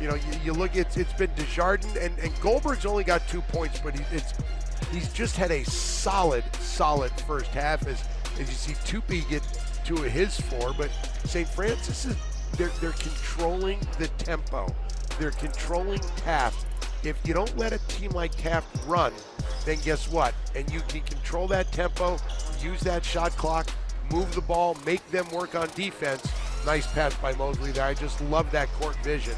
you know, you look, it's been Desjardins, and Goldberg's only got 2 points, but he's just had a solid first half. As you see Tupi get 2 of his 4, but St. Francis they're controlling the tempo. They're controlling Taft. If you don't let a team like Taft run, then guess what? And you can control that tempo, use that shot clock, move the ball, make them work on defense. Nice pass by Mosley there. I just love that court vision.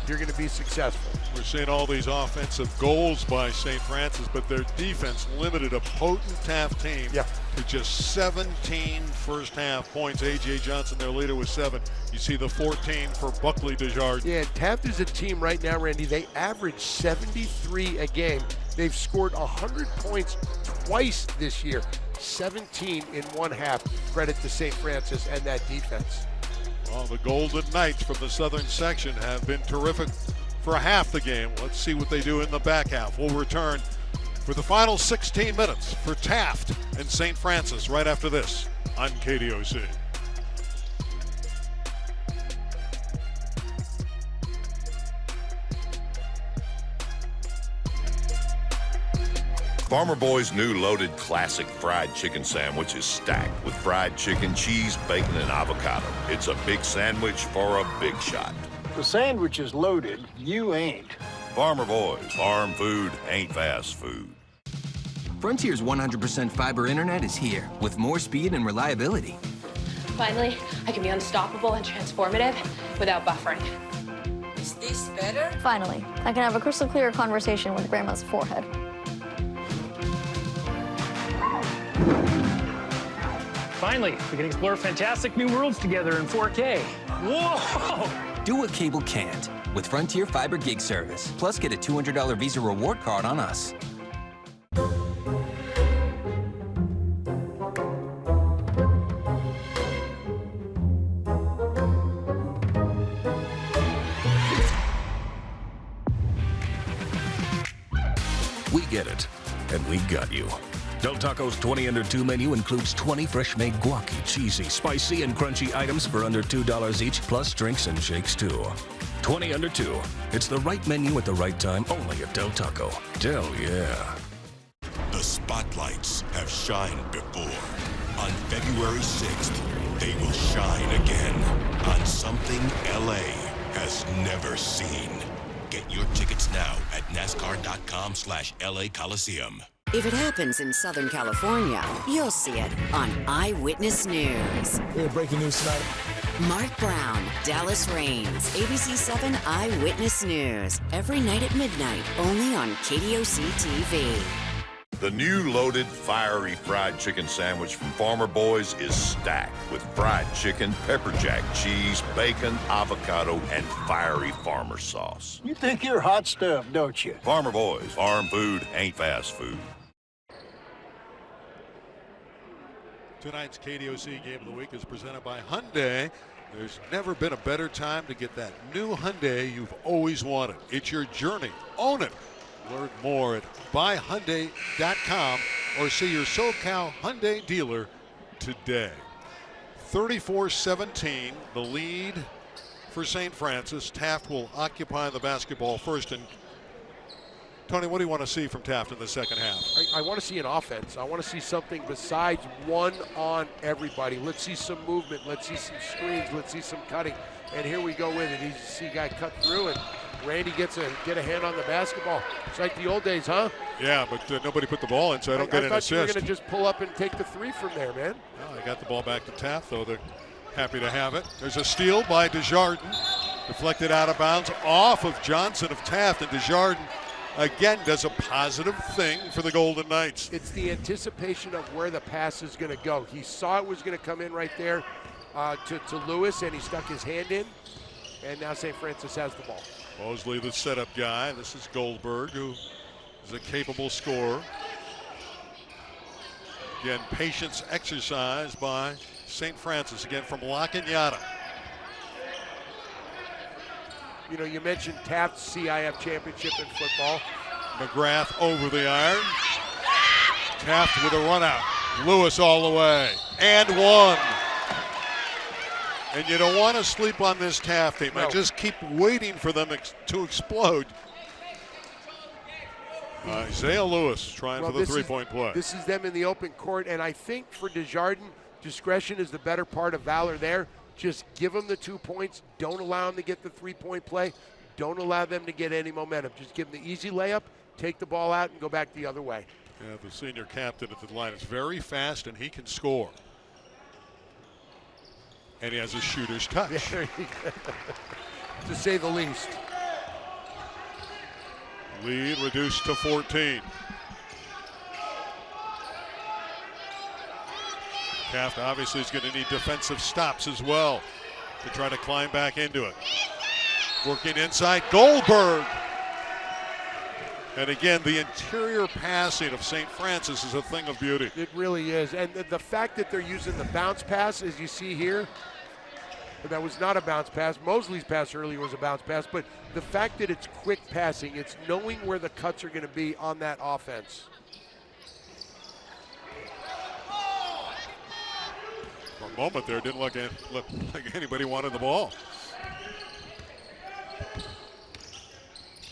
You're going to be successful. We're seeing all these offensive goals by St. Francis, but their defense limited a potent Taft team to just 17 first half points. A.J. Johnson, their leader, was 7. You see the 14 for Buckley Desjardins. Yeah, Taft is a team right now, Randy. They average 73 a game. They've scored 100 points twice this year. 17 in one half. Credit to St. Francis and that defense. Well, the Golden Knights from the southern section have been terrific for half the game. Let's see what they do in the back half. We'll return for the final 16 minutes for Taft and St. Francis right after this on KDOC. Farmer Boy's new loaded classic fried chicken sandwich is stacked with fried chicken, cheese, bacon, and avocado. It's a big sandwich for a big shot. The sandwich is loaded, you ain't. Farmer Boys, farm food ain't fast food. Frontier's 100% fiber internet is here with more speed and reliability. Finally, I can be unstoppable and transformative without buffering. Is this better? Finally, I can have a crystal clear conversation with Grandma's forehead. Finally, we can explore fantastic new worlds together in 4K. Whoa! Do what cable can't with Frontier Fiber Gig Service. Plus, get a $200 Visa reward card on us. We get it, and we got you. Del Taco's 20 under 2 menu includes 20 fresh-made guaci, cheesy, spicy, and crunchy items for under $2 each, plus drinks and shakes too. 20 under 2. It's the right menu at the right time, only at Del Taco. Del, yeah. The spotlights have shined before. On February 6th, they will shine again on something LA has never seen. Get your tickets now at NASCAR.com/LA Coliseum. If it happens in Southern California, you'll see it on Eyewitness News. We have breaking news tonight. Mark Brown, Dallas Raines, ABC 7 Eyewitness News. Every night at midnight, only on KDOC TV. The new loaded, fiery fried chicken sandwich from Farmer Boys is stacked with fried chicken, pepper jack cheese, bacon, avocado, and fiery farmer sauce. You think you're hot stuff, don't you? Farmer Boys, farm food ain't fast food. Tonight's KDOC Game of the Week is presented by Hyundai. There's never been a better time to get that new Hyundai you've always wanted. It's your journey. Own it. Learn more at buyhyundai.com or see your SoCal Hyundai dealer today. 34-17, the lead for St. Francis. Taft will occupy the basketball first. And Tony, what do you want to see from Taft in the second half? I want to see an offense. I want to see something besides one on everybody. Let's see some movement. Let's see some screens. Let's see some cutting. And here we go with it. You see a guy cut through, and Randy get a hand on the basketball. It's like the old days, huh? Yeah, but nobody put the ball in, so I don't get an assist. I thought you were going to just pull up and take the three from there, man. Well, I got the ball back to Taft, though. They're happy to have it. There's a steal by Desjardins. Deflected out of bounds off of Johnson of Taft, and Desjardins again does a positive thing for the Golden Knights. It's the anticipation of where the pass is going to go. He saw it was going to come in right there to Lewis, and he stuck his hand in, and now St. Francis has the ball. Mosley, the setup guy. This is Goldberg, who is a capable scorer. Again, patience exercise by St. Francis, again from Lacagnata. You know, you mentioned Taft's CIF championship in football. McGrath over the iron. Taft with a run out. Lewis all the way. And one. And you don't want to sleep on this Taft team. No. I just keep waiting for them to explode. Isaiah Lewis trying for the three-point play. This is them in the open court, and I think for Desjardins, discretion is the better part of valor there. Just give them the 2 points. Don't allow them to get the three-point play. Don't allow them to get any momentum. Just give them the easy layup, take the ball out, and go back the other way. Yeah, the senior captain at the line is very fast, and he can score. And he has a shooter's touch. To say the least. Lead reduced to 14. Taft obviously is going to need defensive stops as well to try to climb back into it. Working inside, Goldberg. And again, the interior passing of St. Francis is a thing of beauty. It really is. And the fact that they're using the bounce pass, as you see here, that was not a bounce pass. Mosley's pass earlier was a bounce pass, but the fact that it's quick passing, it's knowing where the cuts are going to be on that offense. For a moment there, it didn't look like anybody wanted the ball.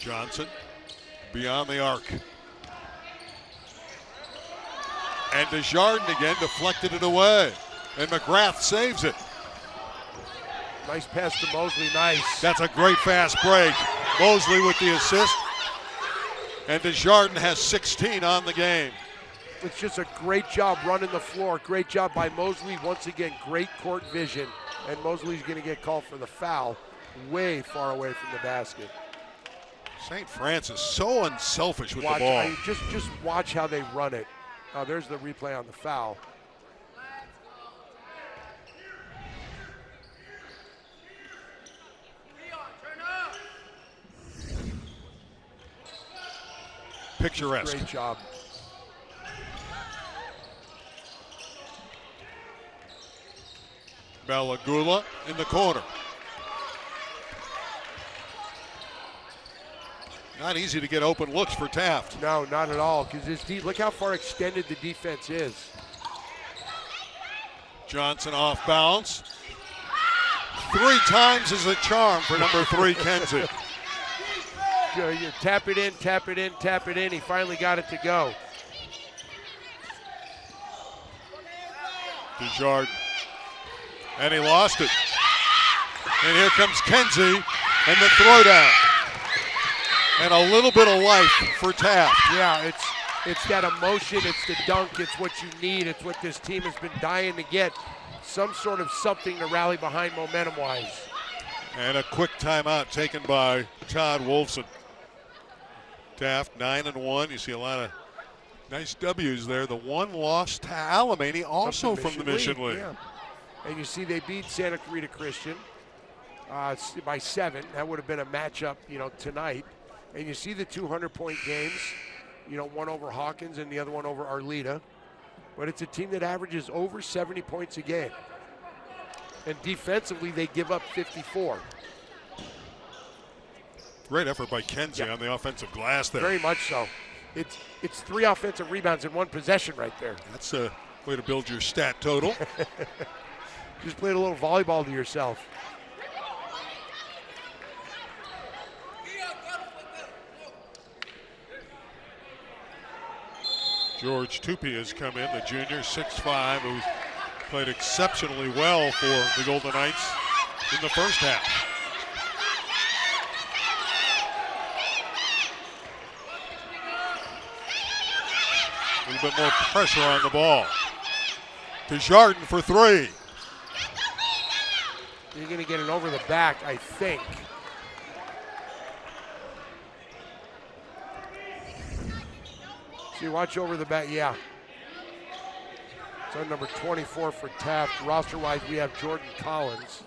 Johnson beyond the arc. And Desjardins again deflected it away. And McGrath saves it. Nice pass to Mosley, nice. That's a great fast break. Mosley with the assist. And Desjardins has 16 on the game. It's just a great job running the floor. Great job by Mosley. Once again, great court vision. And Mosley's going to get called for the foul way far away from the basket. St. Francis so unselfish with the ball. Just watch how they run it. There's the replay on the foul. Picturesque. Great job. Balagula in the corner. Not easy to get open looks for Taft. No, not at all, because look how far extended the defense is. Johnson off balance. 3 times is a charm for number 3, Kenzie. You tap it in, tap it in, tap it in. He finally got it to go. Desjardins. And he lost it. And here comes Kenzie and the throwdown. And a little bit of life for Taft. Yeah, it's that emotion, it's the dunk, it's what you need, it's what this team has been dying to get. some sort of something to rally behind momentum-wise. And a quick timeout taken by Todd Wolfson. Taft 9-1. You see a lot of nice W's there. The one loss to Alamany, also from the Mission League. Yeah. And you see they beat Santa Clarita Christian by 7. That would have been a matchup, tonight. And you see the 200-point games. One over Hawkins and the other one over Arleta. But it's a team that averages over 70 points a game. And defensively, they give up 54. Great effort by Kenzie on the offensive glass there. Very much so. It's 3 offensive rebounds in 1 possession right there. That's a way to build your stat total. Just played a little volleyball to yourself. George Tupi has come in, the junior, 6'5", who's played exceptionally well for the Golden Knights in the first half. A little bit more pressure on the ball. Desjardins for 3. You're going to get it over the back, I think. See, watch over the back, yeah. So number 24 for Taft. Roster-wise, we have Jordan Collins.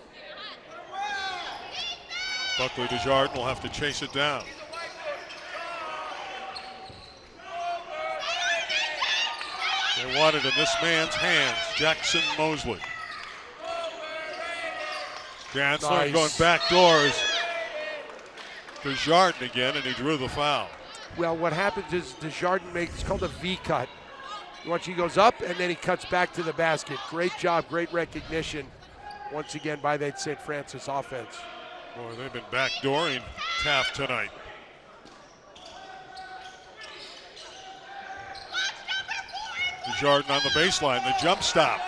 Buckley Desjardins will have to chase it down. They want it in this man's hands, Jackson Mosley. Gansler going back doors. Desjardins again, and he drew the foul. Well, what happens is Desjardins makes, it's called a V cut. Watch, he goes up and then he cuts back to the basket. Great job, great recognition once again by that St. Francis offense. Boy, they've been backdooring Taft tonight. Desjardins on the baseline, the jump stop.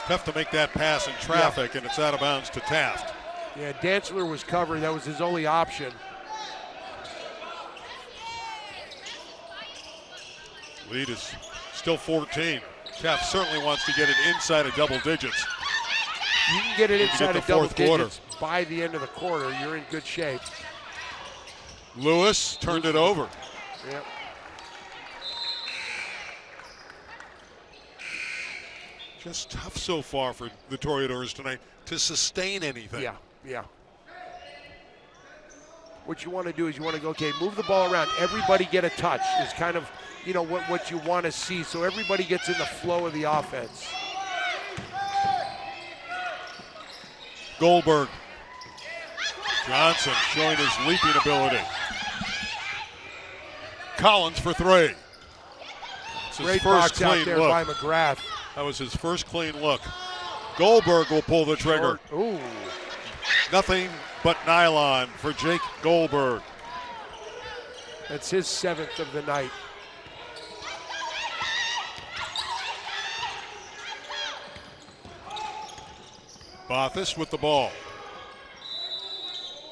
Tough to make that pass in traffic, and it's out of bounds to Taft. Yeah, Dantzler was covered. That was his only option. Lead is still 14. Taft certainly wants to get it inside of double digits. You can get it inside of double quarter. digits by the end of the quarter. You're in good shape. Lewis turned it over. Yep. Just tough so far for the Toreadors tonight to sustain anything. Yeah. What you want to do is you want to go, okay, move the ball around. Everybody get a touch is kind of, what you want to see. So everybody gets in the flow of the offense. Goldberg. Johnson showing his leaping ability. Collins for 3. It's his Great first box out clean there look. by McGrath. That was his first clean look. Goldberg will pull the trigger. Ooh. Nothing but nylon for Jake Goldberg. That's his 7th of the night. Bothus with the ball.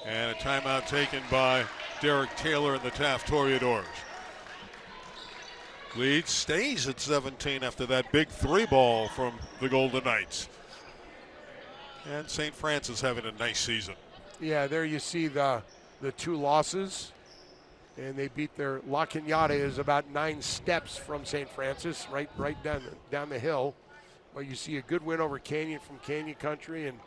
And a timeout taken by Derek Taylor and the Taft Toreadors. Lead stays at 17 after that big 3 ball from the Golden Knights. And St. Francis having a nice season. Yeah, there you see the 2 losses. And they beat their La Cañada is about 9 steps from St. Francis, right down the hill. But you see a good win over Canyon from Canyon Country, and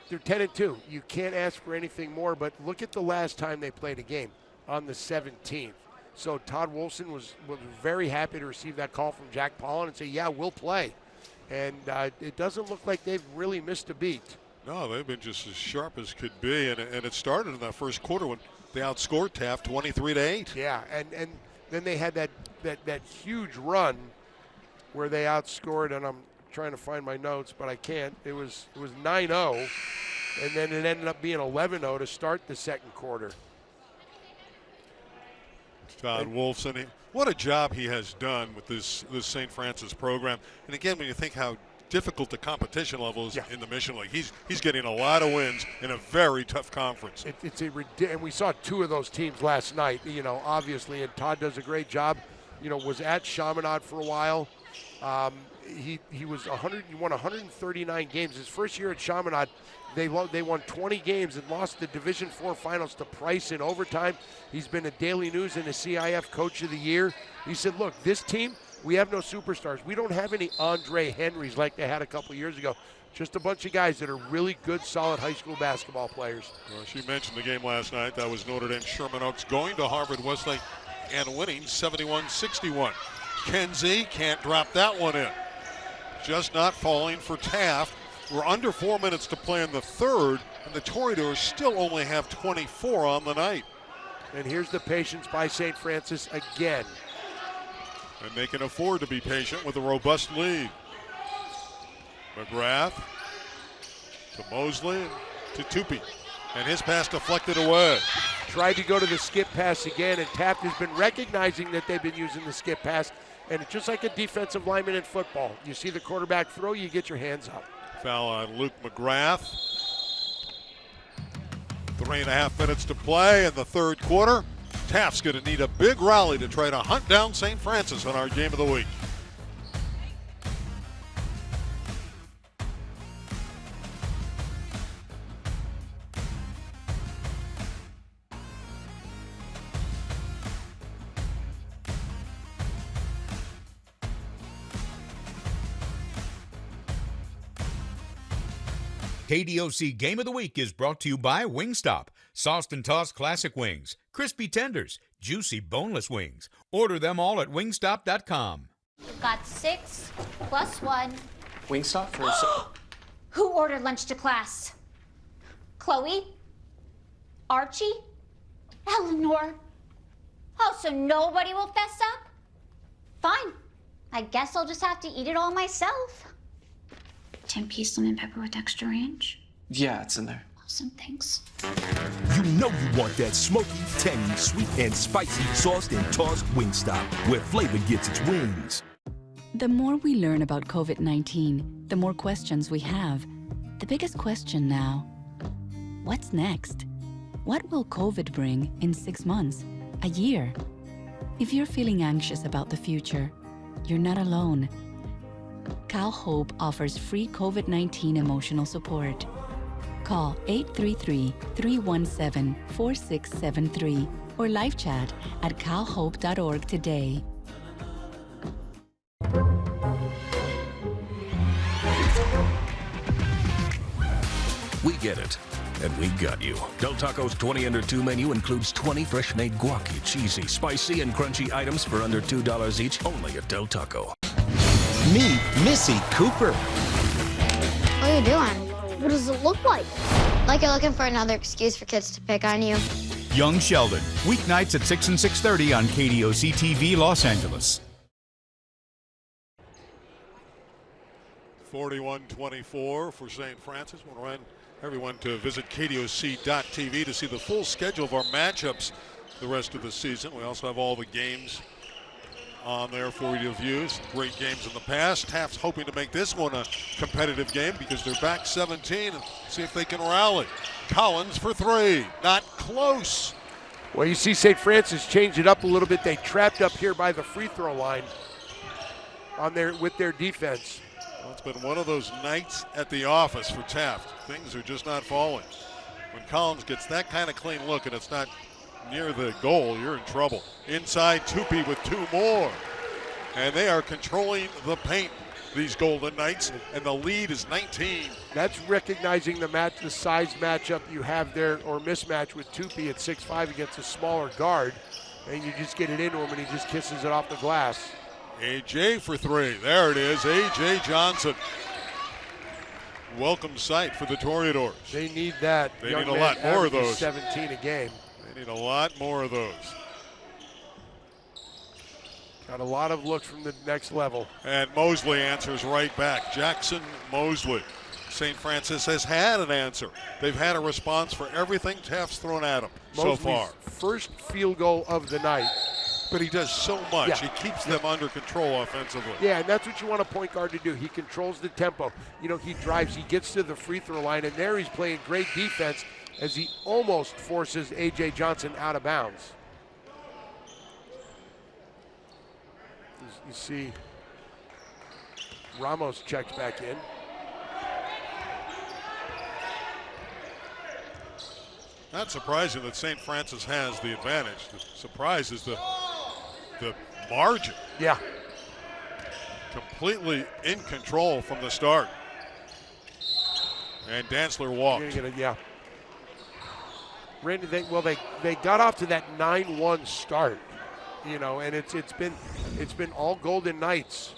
they're 10-2. You can't ask for anything more. But look at the last time they played a game, on the 17th. So Todd Wolfson was very happy to receive that call from Jack Paulin and say, yeah, we'll play. And it doesn't look like they've really missed a beat. No, they've been just as sharp as could be. And it started in that first quarter when they outscored Taft 23-8. Yeah, and then they had that huge run where they outscored, and I'm trying to find my notes, but I can't. It was 9-0, and then it ended up being 11-0 to start the second quarter. Todd Wolfson, what a job he has done with this St. Francis program. And again, when you think how difficult the competition level is in the Mission League, he's getting a lot of wins in a very tough conference. And we saw 2 of those teams last night, obviously, and Todd does a great job. Was at Chaminade for a while. He won 139 games. His first year at Chaminade, they won 20 games and lost the Division IV finals to Price in overtime. He's been a Daily News and a CIF Coach of the Year. He said, look, this team, we have no superstars. We don't have any Andre Henrys like they had a couple years ago. Just a bunch of guys that are really good, solid high school basketball players. Well, she mentioned the game last night. That was Notre Dame Sherman Oaks going to Harvard Westlake and winning 71-61. Kenzie can't drop that one in. Just not falling for Taft. We're under 4 minutes to play in the third, and the Toreadors still only have 24 on the night. And here's the patience by St. Francis again. And they can afford to be patient with a robust lead. McGrath to Mosley to Tupy, and his pass deflected away. Tried to go to the skip pass again, and Taft has been recognizing that they've been using the skip pass, and it's just like a defensive lineman in football. You see the quarterback throw, you get your hands up. Foul on Luke McGrath. 3.5 minutes to play in the third quarter. Taft's going to need a big rally to try to hunt down St. Francis on our game of the week. KDOC Game of the Week is brought to you by Wingstop. Sauced and tossed classic wings, crispy tenders, juicy boneless wings. Order them all at wingstop.com. Got 6 plus 1. Wingstop for Who ordered lunch to class? Chloe? Archie? Eleanor? Oh, so nobody will fess up? Fine. I guess I'll just have to eat it all myself. 10-piece lemon pepper with extra ranch? Yeah, it's in there. Awesome, thanks. You know you want that smoky, tangy, sweet, and spicy sauced and tossed Wingstop, where flavor gets its wings. The more we learn about COVID-19, the more questions we have. The biggest question now, what's next? What will COVID bring in 6 months, a year? If you're feeling anxious about the future, you're not alone. Cal Hope offers free COVID-19 emotional support. Call 833-317-4673 or live chat at calhope.org today. We get it, and we got you. Del Taco's 20 under 2 menu includes 20 fresh-made guac, cheesy, spicy, and crunchy items for under $2 each, only at Del Taco. Meet Missy Cooper. What are you doing? What does it look like? Like you're looking for another excuse for kids to pick on you. Young Sheldon, weeknights at 6 and 6:30 on KDOC TV Los Angeles. 41-24 for St. Francis. I want to remind everyone to visit KDOC.tv to see the full schedule of our matchups the rest of the season. We also have all the games on there for you to view. Some great games in the past. Taft's hoping to make this one a competitive game because they're back 17 and see if they can rally. Collins for 3. Not close. Well, you see St. Francis changed it up a little bit. They trapped up here by the free throw line with their defense. Well, it's been one of those nights at the office for Taft. Things are just not falling. When Collins gets that kind of clean look and it's not near the goal, you're in trouble. Inside, Tupy with 2 more. And they are controlling the paint, these Golden Knights, and the lead is 19. That's recognizing the size matchup you have there, or mismatch with Tupy at 6'5" against a smaller guard, and you just get it into him and he just kisses it off the glass. AJ for 3. There it is, AJ Johnson. Welcome sight for the Toreadors. They need that. They need a lot more of those. 17 a game. They need a lot more of those. Got a lot of looks from the next level. And Mosley answers right back. Jackson Mosley. St. Francis has had an answer. They've had a response for everything Taft's thrown at them so far. First field goal of the night. But he does so much. Yeah. He keeps them under control offensively. Yeah, and that's what you want a point guard to do. He controls the tempo. You know, he drives, he gets to the free throw line, and there he's playing great defense as he almost forces A.J. Johnson out of bounds. You see Ramos checks back in. Not surprising that St. Francis has the advantage. The surprise is the margin. Yeah. Completely in control from the start. And Dantzler walked. Yeah. Randy, they got off to that 9-1 start, you know, and it's been all Golden Knights.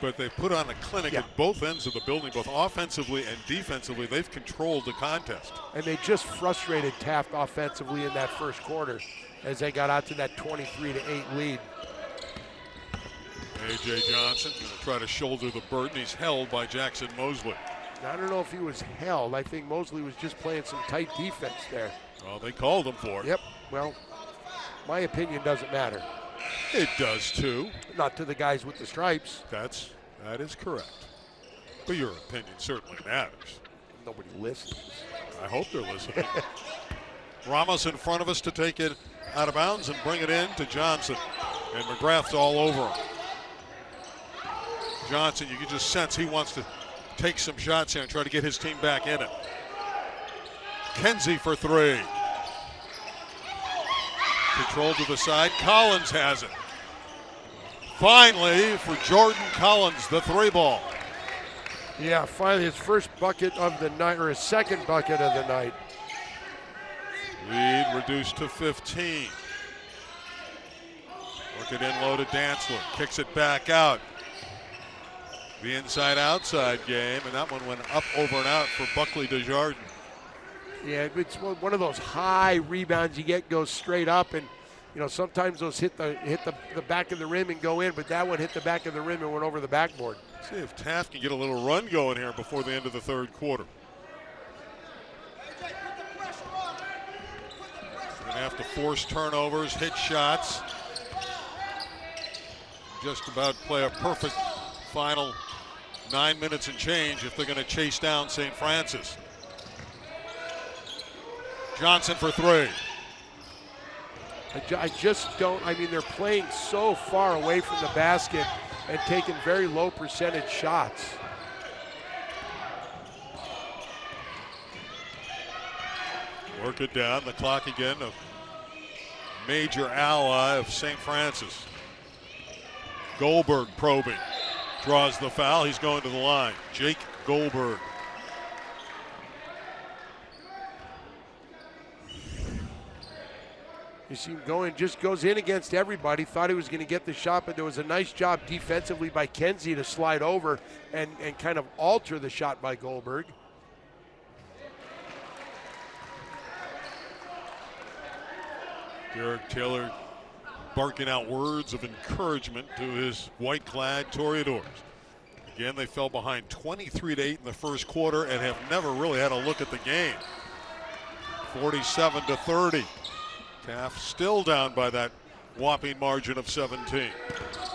But they put on a clinic at both ends of the building, both offensively and defensively. They've controlled the contest. And they just frustrated Taft offensively in that first quarter as they got out to that 23-8 lead. A.J. Johnson going to try to shoulder the burden. He's held by Jackson Mosley. I don't know if he was held. I think Mosley was just playing some tight defense there. Well, they called him for it. Yep. Well, my opinion doesn't matter. It does too. Not to the guys with the stripes. That is correct. But your opinion certainly matters. Nobody listens. I hope they're listening. Ramos in front of us to take it out of bounds and bring it in to Johnson. And McGrath's all over him. Johnson, you can just sense he wants to take some shots here and try to get his team back in it. Kenzie for three. Control to the side. Collins has it. Finally, for Jordan Collins, the three ball. Yeah, finally his first bucket of the night, or his second bucket of the night. Lead reduced to 15. Work it in low to Dantzler. Kicks it back out. The inside-outside game, and that one went up, over, and out for Buckley Desjardins. Yeah, it's one of those high rebounds you get, goes straight up, and you know sometimes those hit the back of the rim and go in, but that one hit the back of the rim and went over the backboard. See if Taft can get a little run going here before the end of the third quarter. Going to have to force turnovers, hit shots. Just about play a perfect final 9 minutes and change if they're going to chase down St. Francis. Johnson for three. I just don't, I mean, they're playing so far away from the basket and taking very low percentage shots. Work it down, the clock again, a major ally of St. Francis. Goldberg probing, draws the foul, he's going to the line. Jake Goldberg. You see him going, just goes in against everybody. Thought he was going to get the shot, but there was a nice job defensively by Kenzie to slide over and kind of alter the shot by Goldberg. Derek Taylor barking out words of encouragement to his white-clad Toreadors. Again, they fell behind 23-8 in the first quarter and have never really had a look at the game. 47-30. Taft still down by that whopping margin of 17.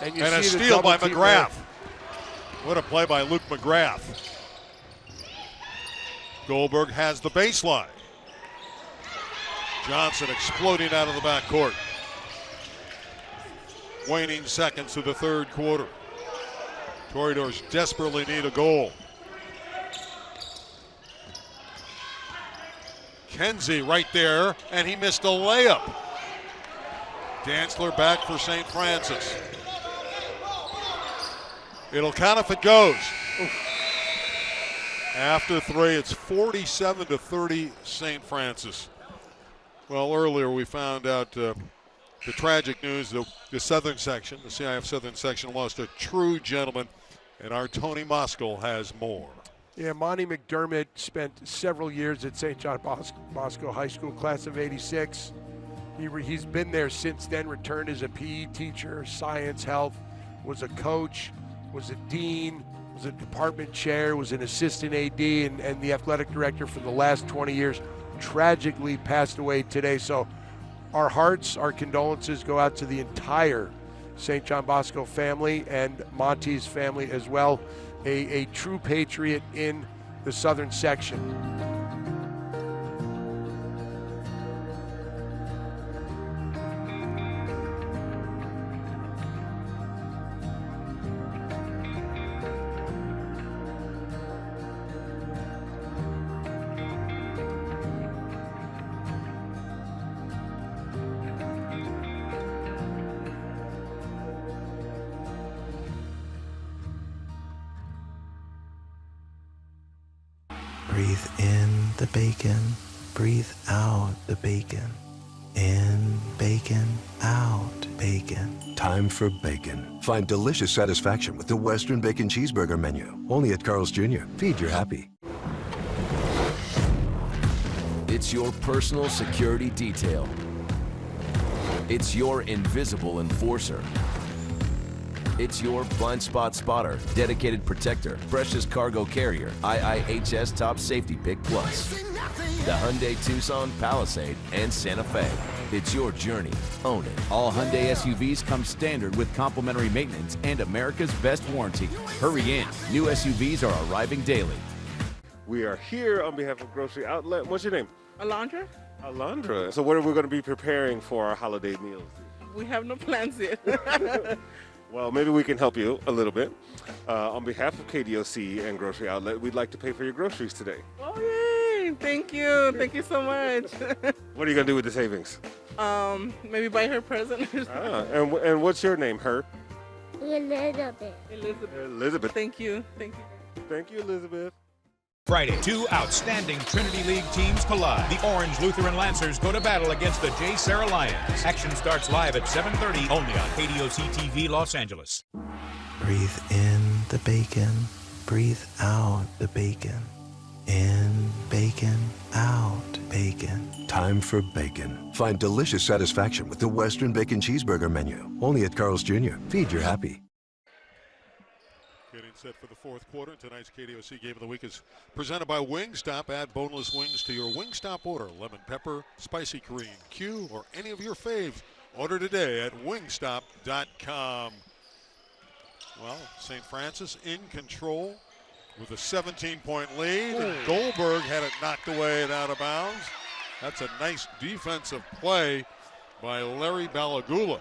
And a steal by McGrath. What a play by Luke McGrath. Goldberg has the baseline. Johnson exploding out of the backcourt. Waning seconds to the third quarter. Toreadors desperately need a goal. Kenzie right there, and he missed a layup. Dantzler back for St. Francis. It'll count if it goes. After three, it's 47-30 St. Francis. Well, earlier we found out the tragic news, the Southern Section, the CIF Southern Section lost a true gentleman, and our Tony Moskal has more. Yeah, Monty McDermott spent several years at St. John Bosco High School, class of '86. He's been there since then, returned as a PE teacher, science, health, was a coach, was a dean, was a department chair, was an assistant AD, and the athletic director for the last 20 years. Tragically passed away today. So our hearts, our condolences go out to the entire St. John Bosco family and Monty's family as well. A true patriot in the Southern Section. Breathe in the bacon. Breathe out the bacon. In bacon, out bacon. Time for bacon. Find delicious satisfaction with the Western Bacon Cheeseburger menu. Only at Carl's Jr. Feed your happy. It's your personal security detail. It's your invisible enforcer. It's your blind spot spotter, dedicated protector, precious cargo carrier, IIHS Top Safety Pick Plus. The Hyundai Tucson, Palisade, and Santa Fe. It's your journey. Own it. All Hyundai SUVs come standard with complimentary maintenance and America's best warranty. Hurry in. New SUVs are arriving daily. We are here on behalf of Grocery Outlet. What's your name? Alondra. Alondra. So what are we going to be preparing for our holiday meals? We have no plans yet. Well, maybe we can help you a little bit. On behalf of KDOC and Grocery Outlet, we'd like to pay for your groceries today. Oh, yay. Thank you. Thank you so much. What are you going to do with the savings? Maybe buy her a present. And what's your name, her? Elizabeth. Elizabeth. Thank you. Thank you. Thank you, Elizabeth. Friday, two outstanding Trinity League teams collide. The Orange Lutheran Lancers go to battle against the J. Sarah Lions. Action starts live at 7:30 only on KDOC TV Los Angeles. Breathe in the bacon. Breathe out the bacon. In bacon, out bacon. Time for bacon. Find delicious satisfaction with the Western Bacon Cheeseburger menu. Only at Carl's Jr. Feed your happy. Getting set for the fourth quarter. Tonight's KDOC Game of the Week is presented by Wingstop. Add boneless wings to your Wingstop order. Lemon pepper, spicy Korean Q, or any of your faves. Order today at wingstop.com. Well, St. Francis in control with a 17-point lead. And Goldberg had it knocked away and out of bounds. That's a nice defensive play by Larry Balagula.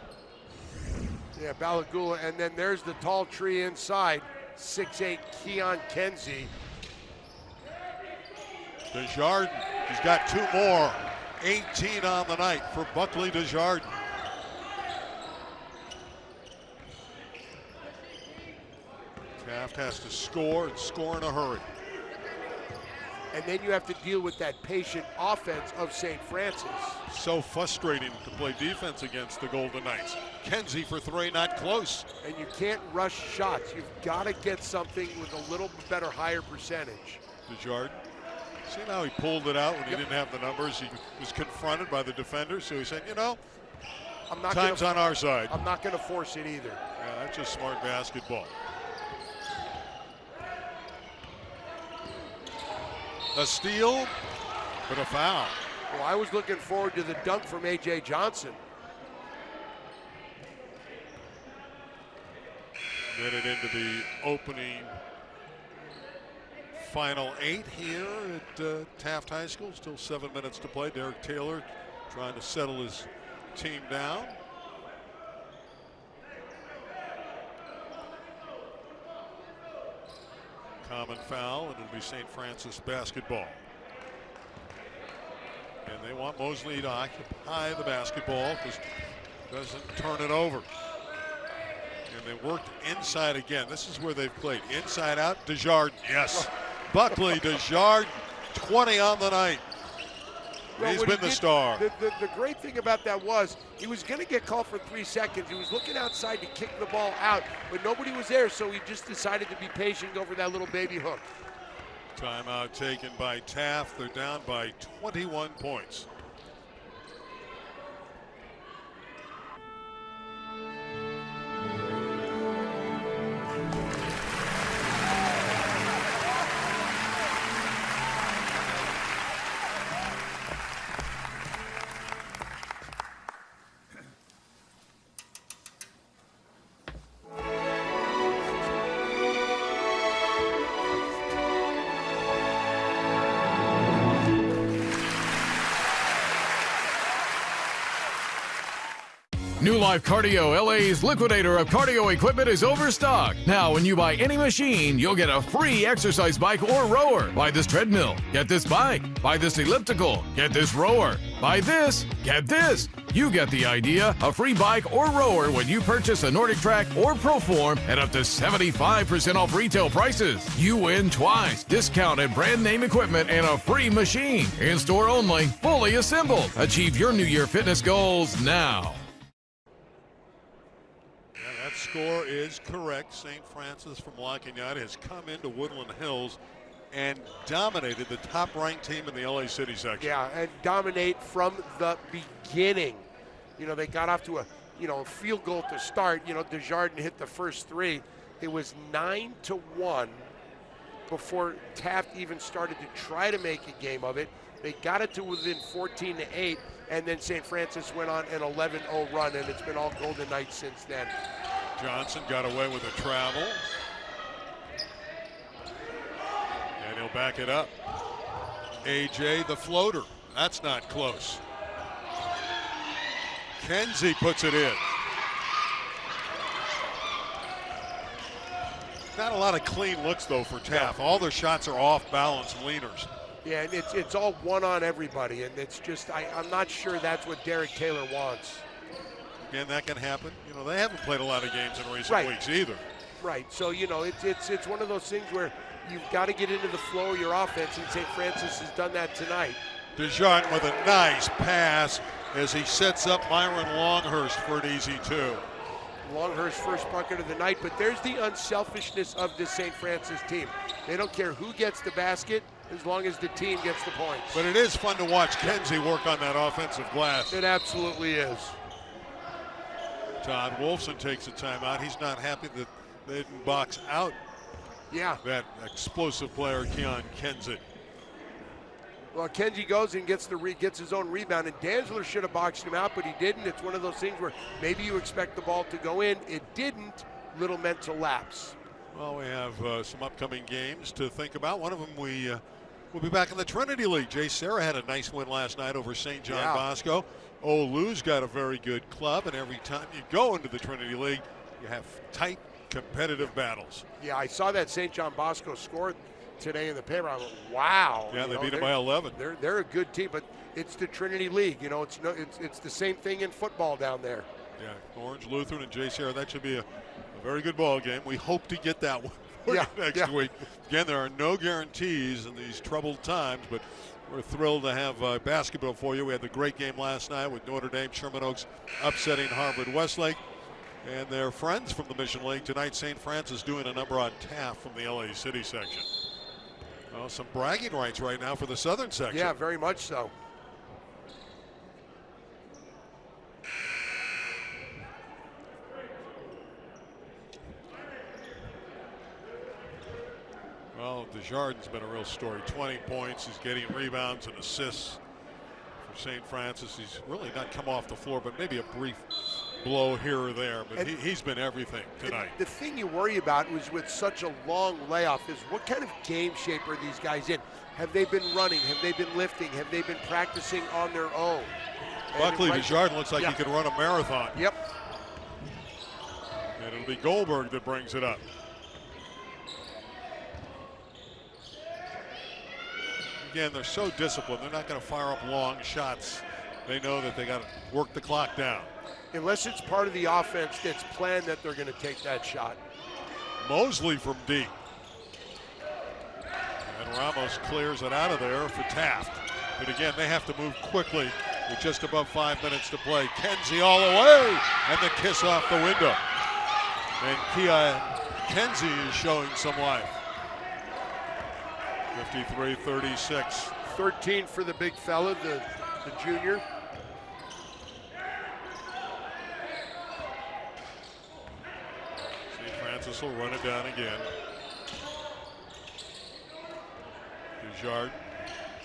Yeah, Balagula, and then there's the tall tree inside. 6'8" Keon Kenzie. Desjardins, he's got two more. 18 on the night for Buckley Desjardins. Taft has to score and score in a hurry. And then you have to deal with that patient offense of St. Francis. So frustrating to play defense against the Golden Knights. Kenzie for three, not close. And you can't rush shots. You've got to get something with a little better, higher percentage. Desjardins, see how he pulled it out when he didn't have the numbers? He was confronted by the defender, so he said, you know, time's on our side. I'm not going to force it either. Yeah, that's just smart basketball. A steal, but a foul. Well, I was looking forward to the dunk from A.J. Johnson. Minute into the opening final 8 here at Taft High School. Still 7 minutes to play. Derek Taylor trying to settle his team down. Common foul, and it'll be St. Francis basketball. And they want Mosley to occupy the basketball because doesn't turn it over. And they worked inside again. This is where they've played. Inside out, Desjardins. Yes. Buckley Desjardins, 20 on the night. Well, he's been the star. The great thing about that was he was going to get called for 3 seconds. He was looking outside to kick the ball out, but nobody was there, so he just decided to be patient over that little baby hook. Timeout taken by Taft. They're down by 21 points. New Life Cardio LA's liquidator of cardio equipment is overstocked. Now, when you buy any machine, you'll get a free exercise bike or rower. Buy this treadmill, get this bike. Buy this elliptical, get this rower. Buy this, get this. You get the idea. A free bike or rower when you purchase a Nordic Track or Proform at up to 75% off retail prices. You win twice. Discounted brand name equipment and a free machine. In store only, fully assembled. Achieve your New Year fitness goals now. That score is correct. St. Francis from La Cañada has come into Woodland Hills and dominated the top-ranked team in the LA City section. Yeah, and dominate from the beginning. You know, they got off to a field goal to start. You know, Desjardins hit the first three. It was 9-1 before Taft even started to try to make a game of it. They got it to within 14-8, and then St. Francis went on an 11-0 run, and it's been all Golden Knights since then. Johnson got away with a travel. And he'll back it up. AJ the floater. That's not close. Kenzie puts it in. Not a lot of clean looks though for Taft. All their shots are off balance leaners. Yeah, and it's all one on everybody, and it's just I'm not sure that's what Derek Taylor wants. Again, that can happen. You know, they haven't played a lot of games in recent weeks either. Right. So you know, it's one of those things where you've got to get into the flow of your offense, and St. Francis has done that tonight. Desjardins with a nice pass as he sets up Myron Longhurst for an easy two. Longhurst's first bucket of the night, but there's the unselfishness of this St. Francis team. They don't care who gets the basket as long as the team gets the points. But it is fun to watch Kenzie work on that offensive glass. It absolutely is. Todd Wolfson takes a timeout. He's not happy that they didn't box out that explosive player, Keon Kenzie. Well, Kenzie goes and gets his own rebound, and Danzler should have boxed him out, but he didn't. It's one of those things where maybe you expect the ball to go in. It didn't. Little mental lapse. Well, we have some upcoming games to think about. One of them we'll be back in the Trinity League. Jay Serra had a nice win last night over St. John Bosco. Olu's got a very good club, and every time you go into the Trinity League, you have tight, competitive battles. Yeah, I saw that St. John Bosco scored today in the paper. I went, wow. Yeah, they beat them by 11. They're a good team, but it's the Trinity League. You know, it's the same thing in football down there. Yeah, Orange Lutheran and Jay Serra. That should be a very good ball game. We hope to get that one next week. Again, there are no guarantees in these troubled times, but we're thrilled to have basketball for you. We had the great game last night with Notre Dame, Sherman Oaks upsetting Harvard Westlake. And their friends from the Mission League tonight, St. Francis doing a number on Taft from the LA City section. Well, some bragging rights right now for the Southern section. Yeah, very much so. Well, Desjardins been a real story. 20 points. He's getting rebounds and assists for St. Francis. He's really not come off the floor, but maybe a brief blow here or there. But he's been everything tonight. The thing you worry about was with such a long layoff is what kind of game shape are these guys in? Have they been running? Have they been lifting? Have they been practicing on their own? Buckley Desjardins looks like he could run a marathon. Yep. And it'll be Goldberg that brings it up. Again, they're so disciplined. They're not going to fire up long shots. They know that they got to work the clock down. Unless it's part of the offense that's planned that they're going to take that shot. Mosley from deep. And Ramos clears it out of there for Taft. But again, they have to move quickly with just above 5 minutes to play. Kenzie all the way, and the kiss off the window. And Kenzie is showing some life. 53-36. 13 for the big fella, the junior. St. Francis will run it down again. Desjardins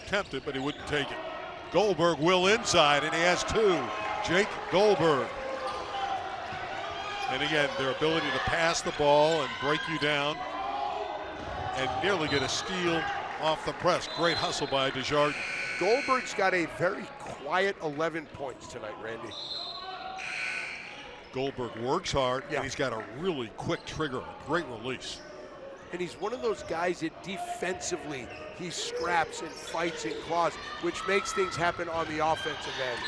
tempted, but he wouldn't take it. Goldberg will inside, and he has two. Jake Goldberg. And again, their ability to pass the ball and break you down and nearly get a steal off the press. Great hustle by Desjardins. Goldberg's got a very quiet 11 points tonight, Randy. Goldberg works hard, and he's got a really quick trigger, a great release. And he's one of those guys that defensively, he scraps and fights and claws, which makes things happen on the offensive end.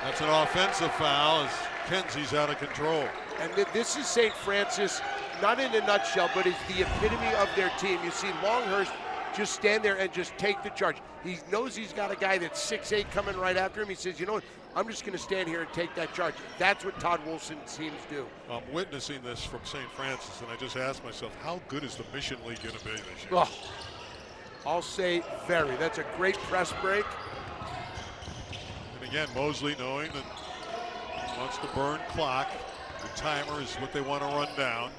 That's an offensive foul as Kenzie's out of control. And this is St. Francis, not in a nutshell, but is the epitome of their team. You see Longhurst just stand there and just take the charge. He knows he's got a guy that's 6'8" coming right after him. He says, you know what, I'm just going to stand here and take that charge. That's what Todd Wolfson's teams do. I'm witnessing this from St. Francis, and I just asked myself, how good is the Mission League going to be this year? Oh, I'll say very. That's a great press break. And again, Mosley knowing that he wants to burn clock. The timer is what they want to run down.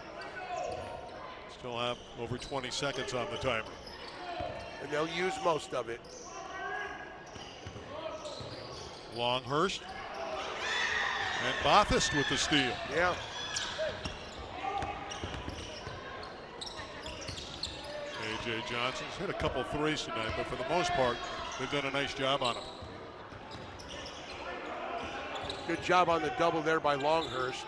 Still have over 20 seconds on the timer. And they'll use most of it. Longhurst. And Bathurst with the steal. Yeah. A.J. Johnson's hit a couple threes tonight, but for the most part, they've done a nice job on him. Good job on the double there by Longhurst.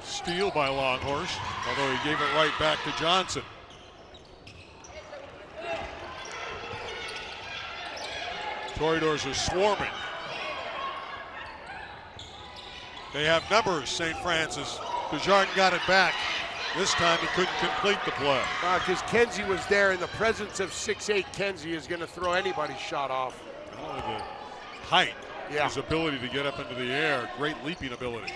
Steal by Longhurst, although he gave it right back to Johnson. Toreadors are swarming. They have numbers, St. Francis. Desjardins got it back. This time he couldn't complete the play. Because Kenzie was there, and the presence of 6'8" Kenzie is going to throw anybody's shot off. Not only the height, his ability to get up into the air, great leaping ability.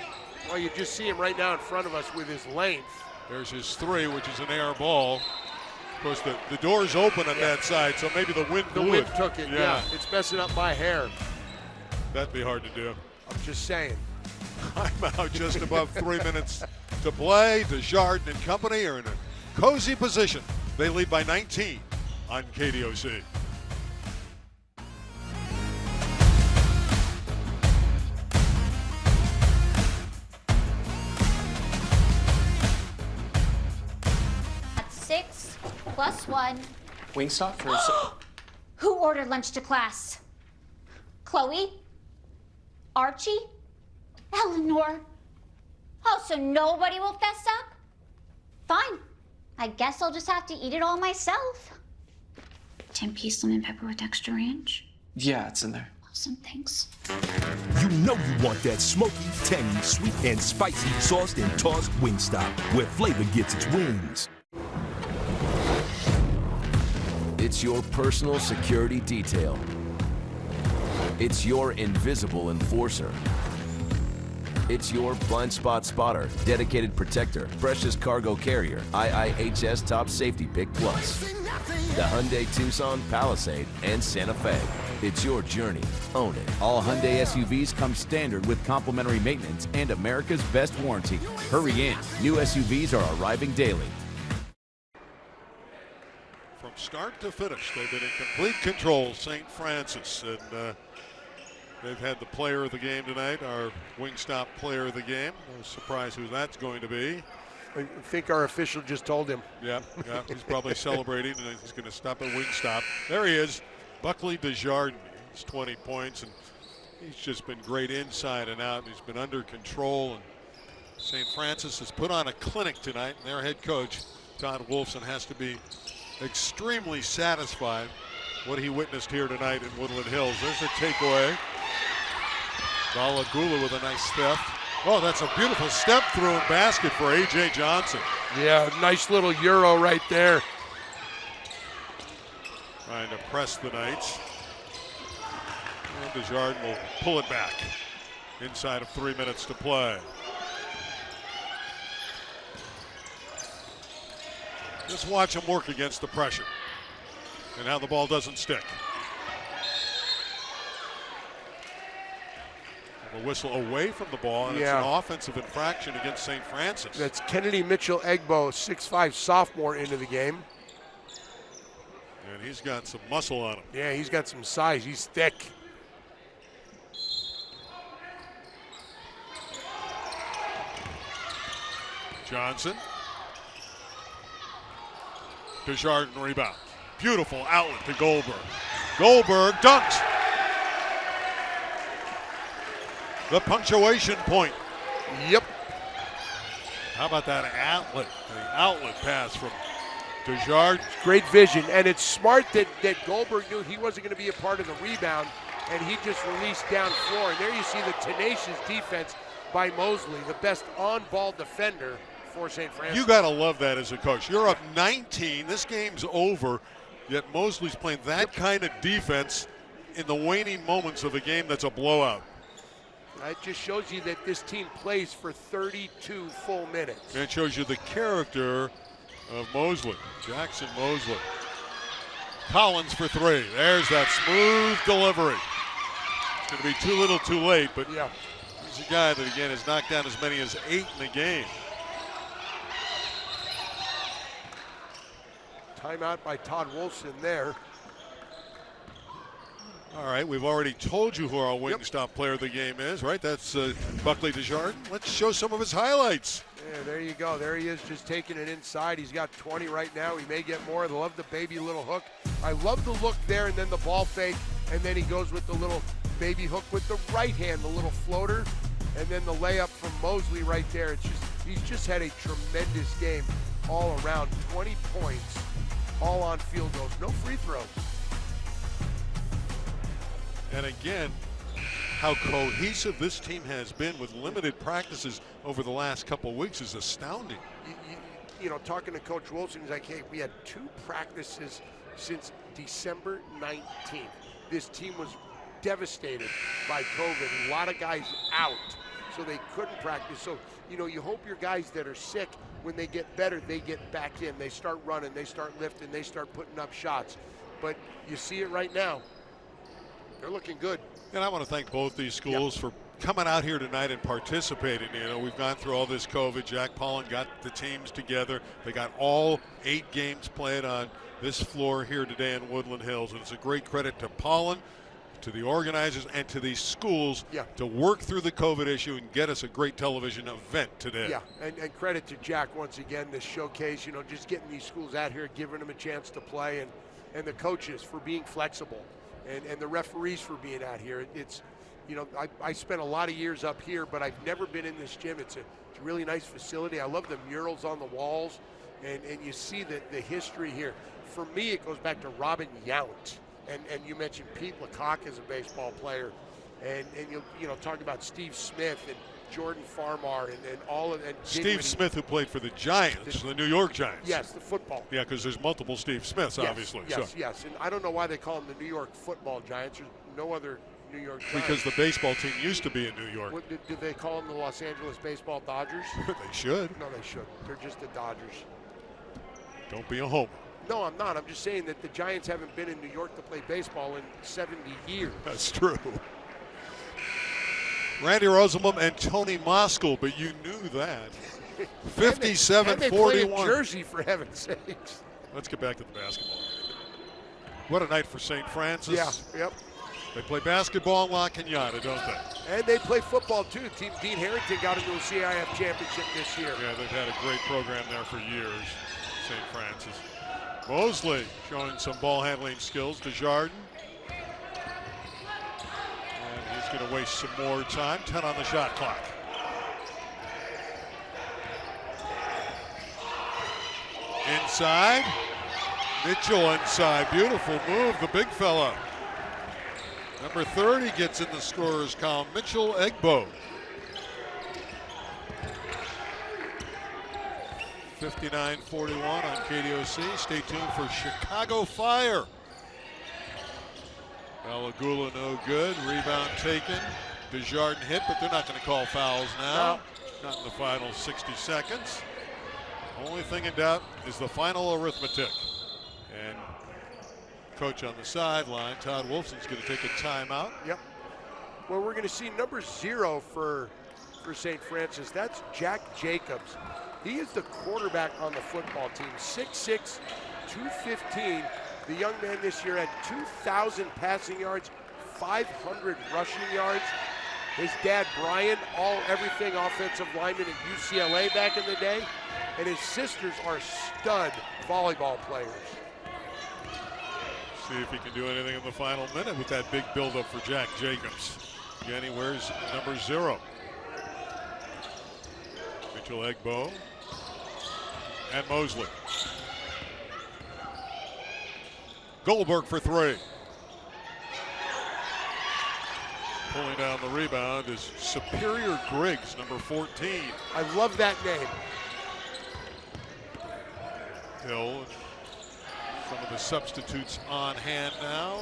Well, you just see him right now in front of us with his length. There's his three, which is an air ball. Of course, the door's open on that side, so maybe the wind blew it. Took it, yeah. It's messing up my hair. That'd be hard to do. I'm just saying. I'm out just above 3 minutes to play. Desjardins and company are in a cozy position. They lead by 19 on KDOC. That's 6 plus 1. Wingstop for... Who ordered lunch to class? Chloe? Archie? Eleanor? Oh, so nobody will fess up? Fine. I guess I'll just have to eat it all myself. 10-piece lemon pepper with extra ranch? Yeah, it's in there. Awesome, thanks. You know you want that smoky, tangy, sweet, and spicy sauced and tossed Wingstop, where flavor gets its wings. It's your personal security detail. It's your invisible enforcer. It's your blind spot spotter, dedicated protector, precious cargo carrier, IIHS Top Safety Pick Plus. The Hyundai Tucson, Palisade, and Santa Fe. It's your journey. Own it. All Hyundai SUVs come standard with complimentary maintenance and America's best warranty. Hurry in. New SUVs are arriving daily. From start to finish, they've been in complete control, St. Francis. And they've had the player of the game tonight, our Wingstop player of the game. No surprise who that's going to be. I think our official just told him. Yeah, he's probably celebrating, and he's going to stop at Wingstop. There he is, Buckley Desjardins. He's 20 points, and he's just been great inside and out. He's been under control, and St. Francis has put on a clinic tonight, and their head coach, Todd Wolfson, has to be extremely satisfied what he witnessed here tonight in Woodland Hills. There's a takeaway. Balagula with a nice step. Oh, that's a beautiful step through and basket for A.J. Johnson. Yeah, nice little Euro right there. Trying to press the Knights. And Desjardins will pull it back inside of 3 minutes to play. Just watch him work against the pressure and how the ball doesn't stick. A whistle away from the ball, and it's an offensive infraction against St. Francis. That's Kennedy Mitchell-Egbo, 6'5" sophomore, into the game. And he's got some muscle on him. Yeah, he's got some size. He's thick. Johnson. Desjardins rebound. Beautiful outlet to Goldberg. Goldberg dunks. the punctuation point. Yep. How about that outlet? The outlet pass from Desjardins. Great vision, and it's smart that Goldberg knew he wasn't going to be a part of the rebound, and he just released down floor. And there you see the tenacious defense by Mosley, the best on-ball defender for St. Francis. You got to love that as a coach. You're up 19. This game's over, yet Mosley's playing that kind of defense in the waning moments of a game that's a blowout. It just shows you that this team plays for 32 full minutes. And it shows you the character of Mosley, Jackson Mosley. Collins for three. There's that smooth delivery. It's going to be too little too late, but he's a guy that, again, has knocked down as many as 8 in the game. Timeout by Todd Wolfson there. All right, we've already told you who our Wingstop player of the game is, right? That's Buckley Desjardins. Let's show some of his highlights. Yeah, there you go. There he is, just taking it inside. He's got 20 right now. He may get more. I love the baby little hook. I love the look there, and then the ball fake, and then he goes with the little baby hook with the right hand, the little floater, and then the layup from Mosley right there. It's just, he's just had a tremendous game all around. 20 points, all on field goals, no free throws. And again, how cohesive this team has been with limited practices over the last couple of weeks is astounding. You know, talking to Coach Wilson, he's like, hey, we had 2 practices since December 19th. This team was devastated by COVID. A lot of guys out, so they couldn't practice. So, you know, you hope your guys that are sick, when they get better, they get back in. They start running, they start lifting, they start putting up shots. But you see it right now. They're looking good. And I want to thank both these schools for coming out here tonight and participating. You know, we've gone through all this COVID. Jack Pollen got the teams together. They got all 8 games played on this floor here today in Woodland Hills. And it's a great credit to Pollen, to the organizers, and to these schools to work through the COVID issue and get us a great television event today. Yeah, and credit to Jack once again, this showcase, you know, just getting these schools out here, giving them a chance to play, and the coaches for being flexible. And the referees for being out here. It's, you know, I spent a lot of years up here, but I've never been in this gym. It's a really nice facility. I love the murals on the walls, and you see the history here. For me, it goes back to Robin Yount, and you mentioned Pete Lecoq as a baseball player, and you know, talking about Steve Smith and Jordan Farmar and all of that. Steve Smith, who played for the Giants, the New York Giants. Yes, the football. Yeah, because there's multiple Steve Smiths, obviously. Yes. And I don't know why they call them the New York Football Giants. There's no other New York Giants. Because the baseball team used to be in New York. What, did they call them the Los Angeles Baseball Dodgers? They should. No, they shouldn't. They're just the Dodgers. Don't be a homer. No, I'm not. I'm just saying that the Giants haven't been in New York to play baseball in 70 years. That's true. Randy Rosenblum and Tony Moskal, but you knew that. 57-41. And they play in Jersey, for heaven's sakes. Let's get back to the basketball. What a night for St. Francis. Yeah, yep. They play basketball in La Cañada, don't they? And they play football, too. Team Dean Harrington got into a CIF championship this year. Yeah, they've had a great program there for years, St. Francis. Mosley showing some ball handling skills. Desjardins. And he's going to waste some more time. 10 on the shot clock. Inside. Mitchell inside. Beautiful move, the big fella. Number 30 gets in the scorer's column. Mitchell Egbo. 59-41 on KDOC. Stay tuned for Chicago Fire. Balagula no good. Rebound taken. Desjardins hit, but they're not going to call fouls now. No. Not in the final 60 seconds. Only thing in doubt is the final arithmetic. And coach on the sideline, Todd Wolfson's going to take a timeout. Yep. Well, we're going to see number 0 for St. Francis. That's Jack Jacobs. He is the quarterback on the football team. 6'6", 215. The young man this year had 2,000 passing yards, 500 rushing yards. His dad, Brian, everything offensive lineman at UCLA back in the day. And his sisters are stud volleyball players. See if he can do anything in the final minute with that big buildup for Jack Jacobs. Again, he wears number 0. Mitchell Egbo and Mosley. Goldberg for 3. Pulling down the rebound is Superior Griggs, number 14. I love that name. Hill, some of the substitutes on hand now.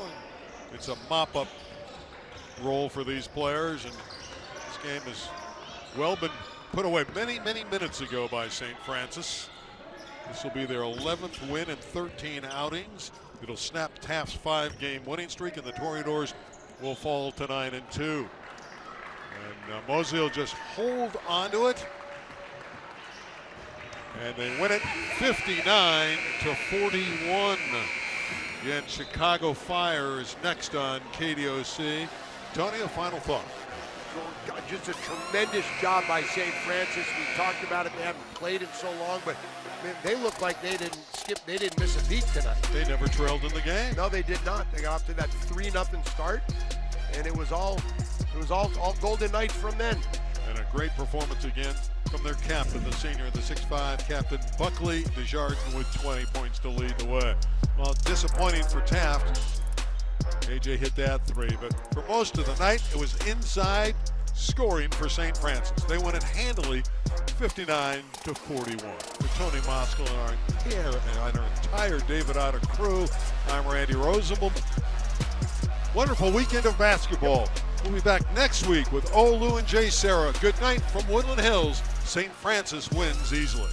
It's a mop-up role for these players, and this game has well been put away many minutes ago by St. Francis. This will be their 11th win in 13 outings. It'll snap Taft's 5-game winning streak, and the Toreadors will fall to 9-2. And Mosley will just hold on to it. And they win it 59-41. Again, Chicago Fire is next on KDOC. Tony, a final thought. Just a tremendous job by St. Francis. We talked about it. They haven't played in so long, but man, they look like they didn't miss a beat tonight. They never trailed in the game. No, they did not. They got off to that 3-0 start, and it was all Golden Knights from then. And a great performance again from their captain, the senior, the 6'5" captain, Buckley Desjardins, with 20 points to lead the way. Well, disappointing for Taft. AJ hit that 3, but for most of the night, it was inside scoring for St. Francis. They won it handily, 59-41. For Tony Moskal and our entire David Otter crew, I'm Randy Rosenblum. Wonderful weekend of basketball. We'll be back next week with Olu and Jay Serra. Good night from Woodland Hills. St. Francis wins easily.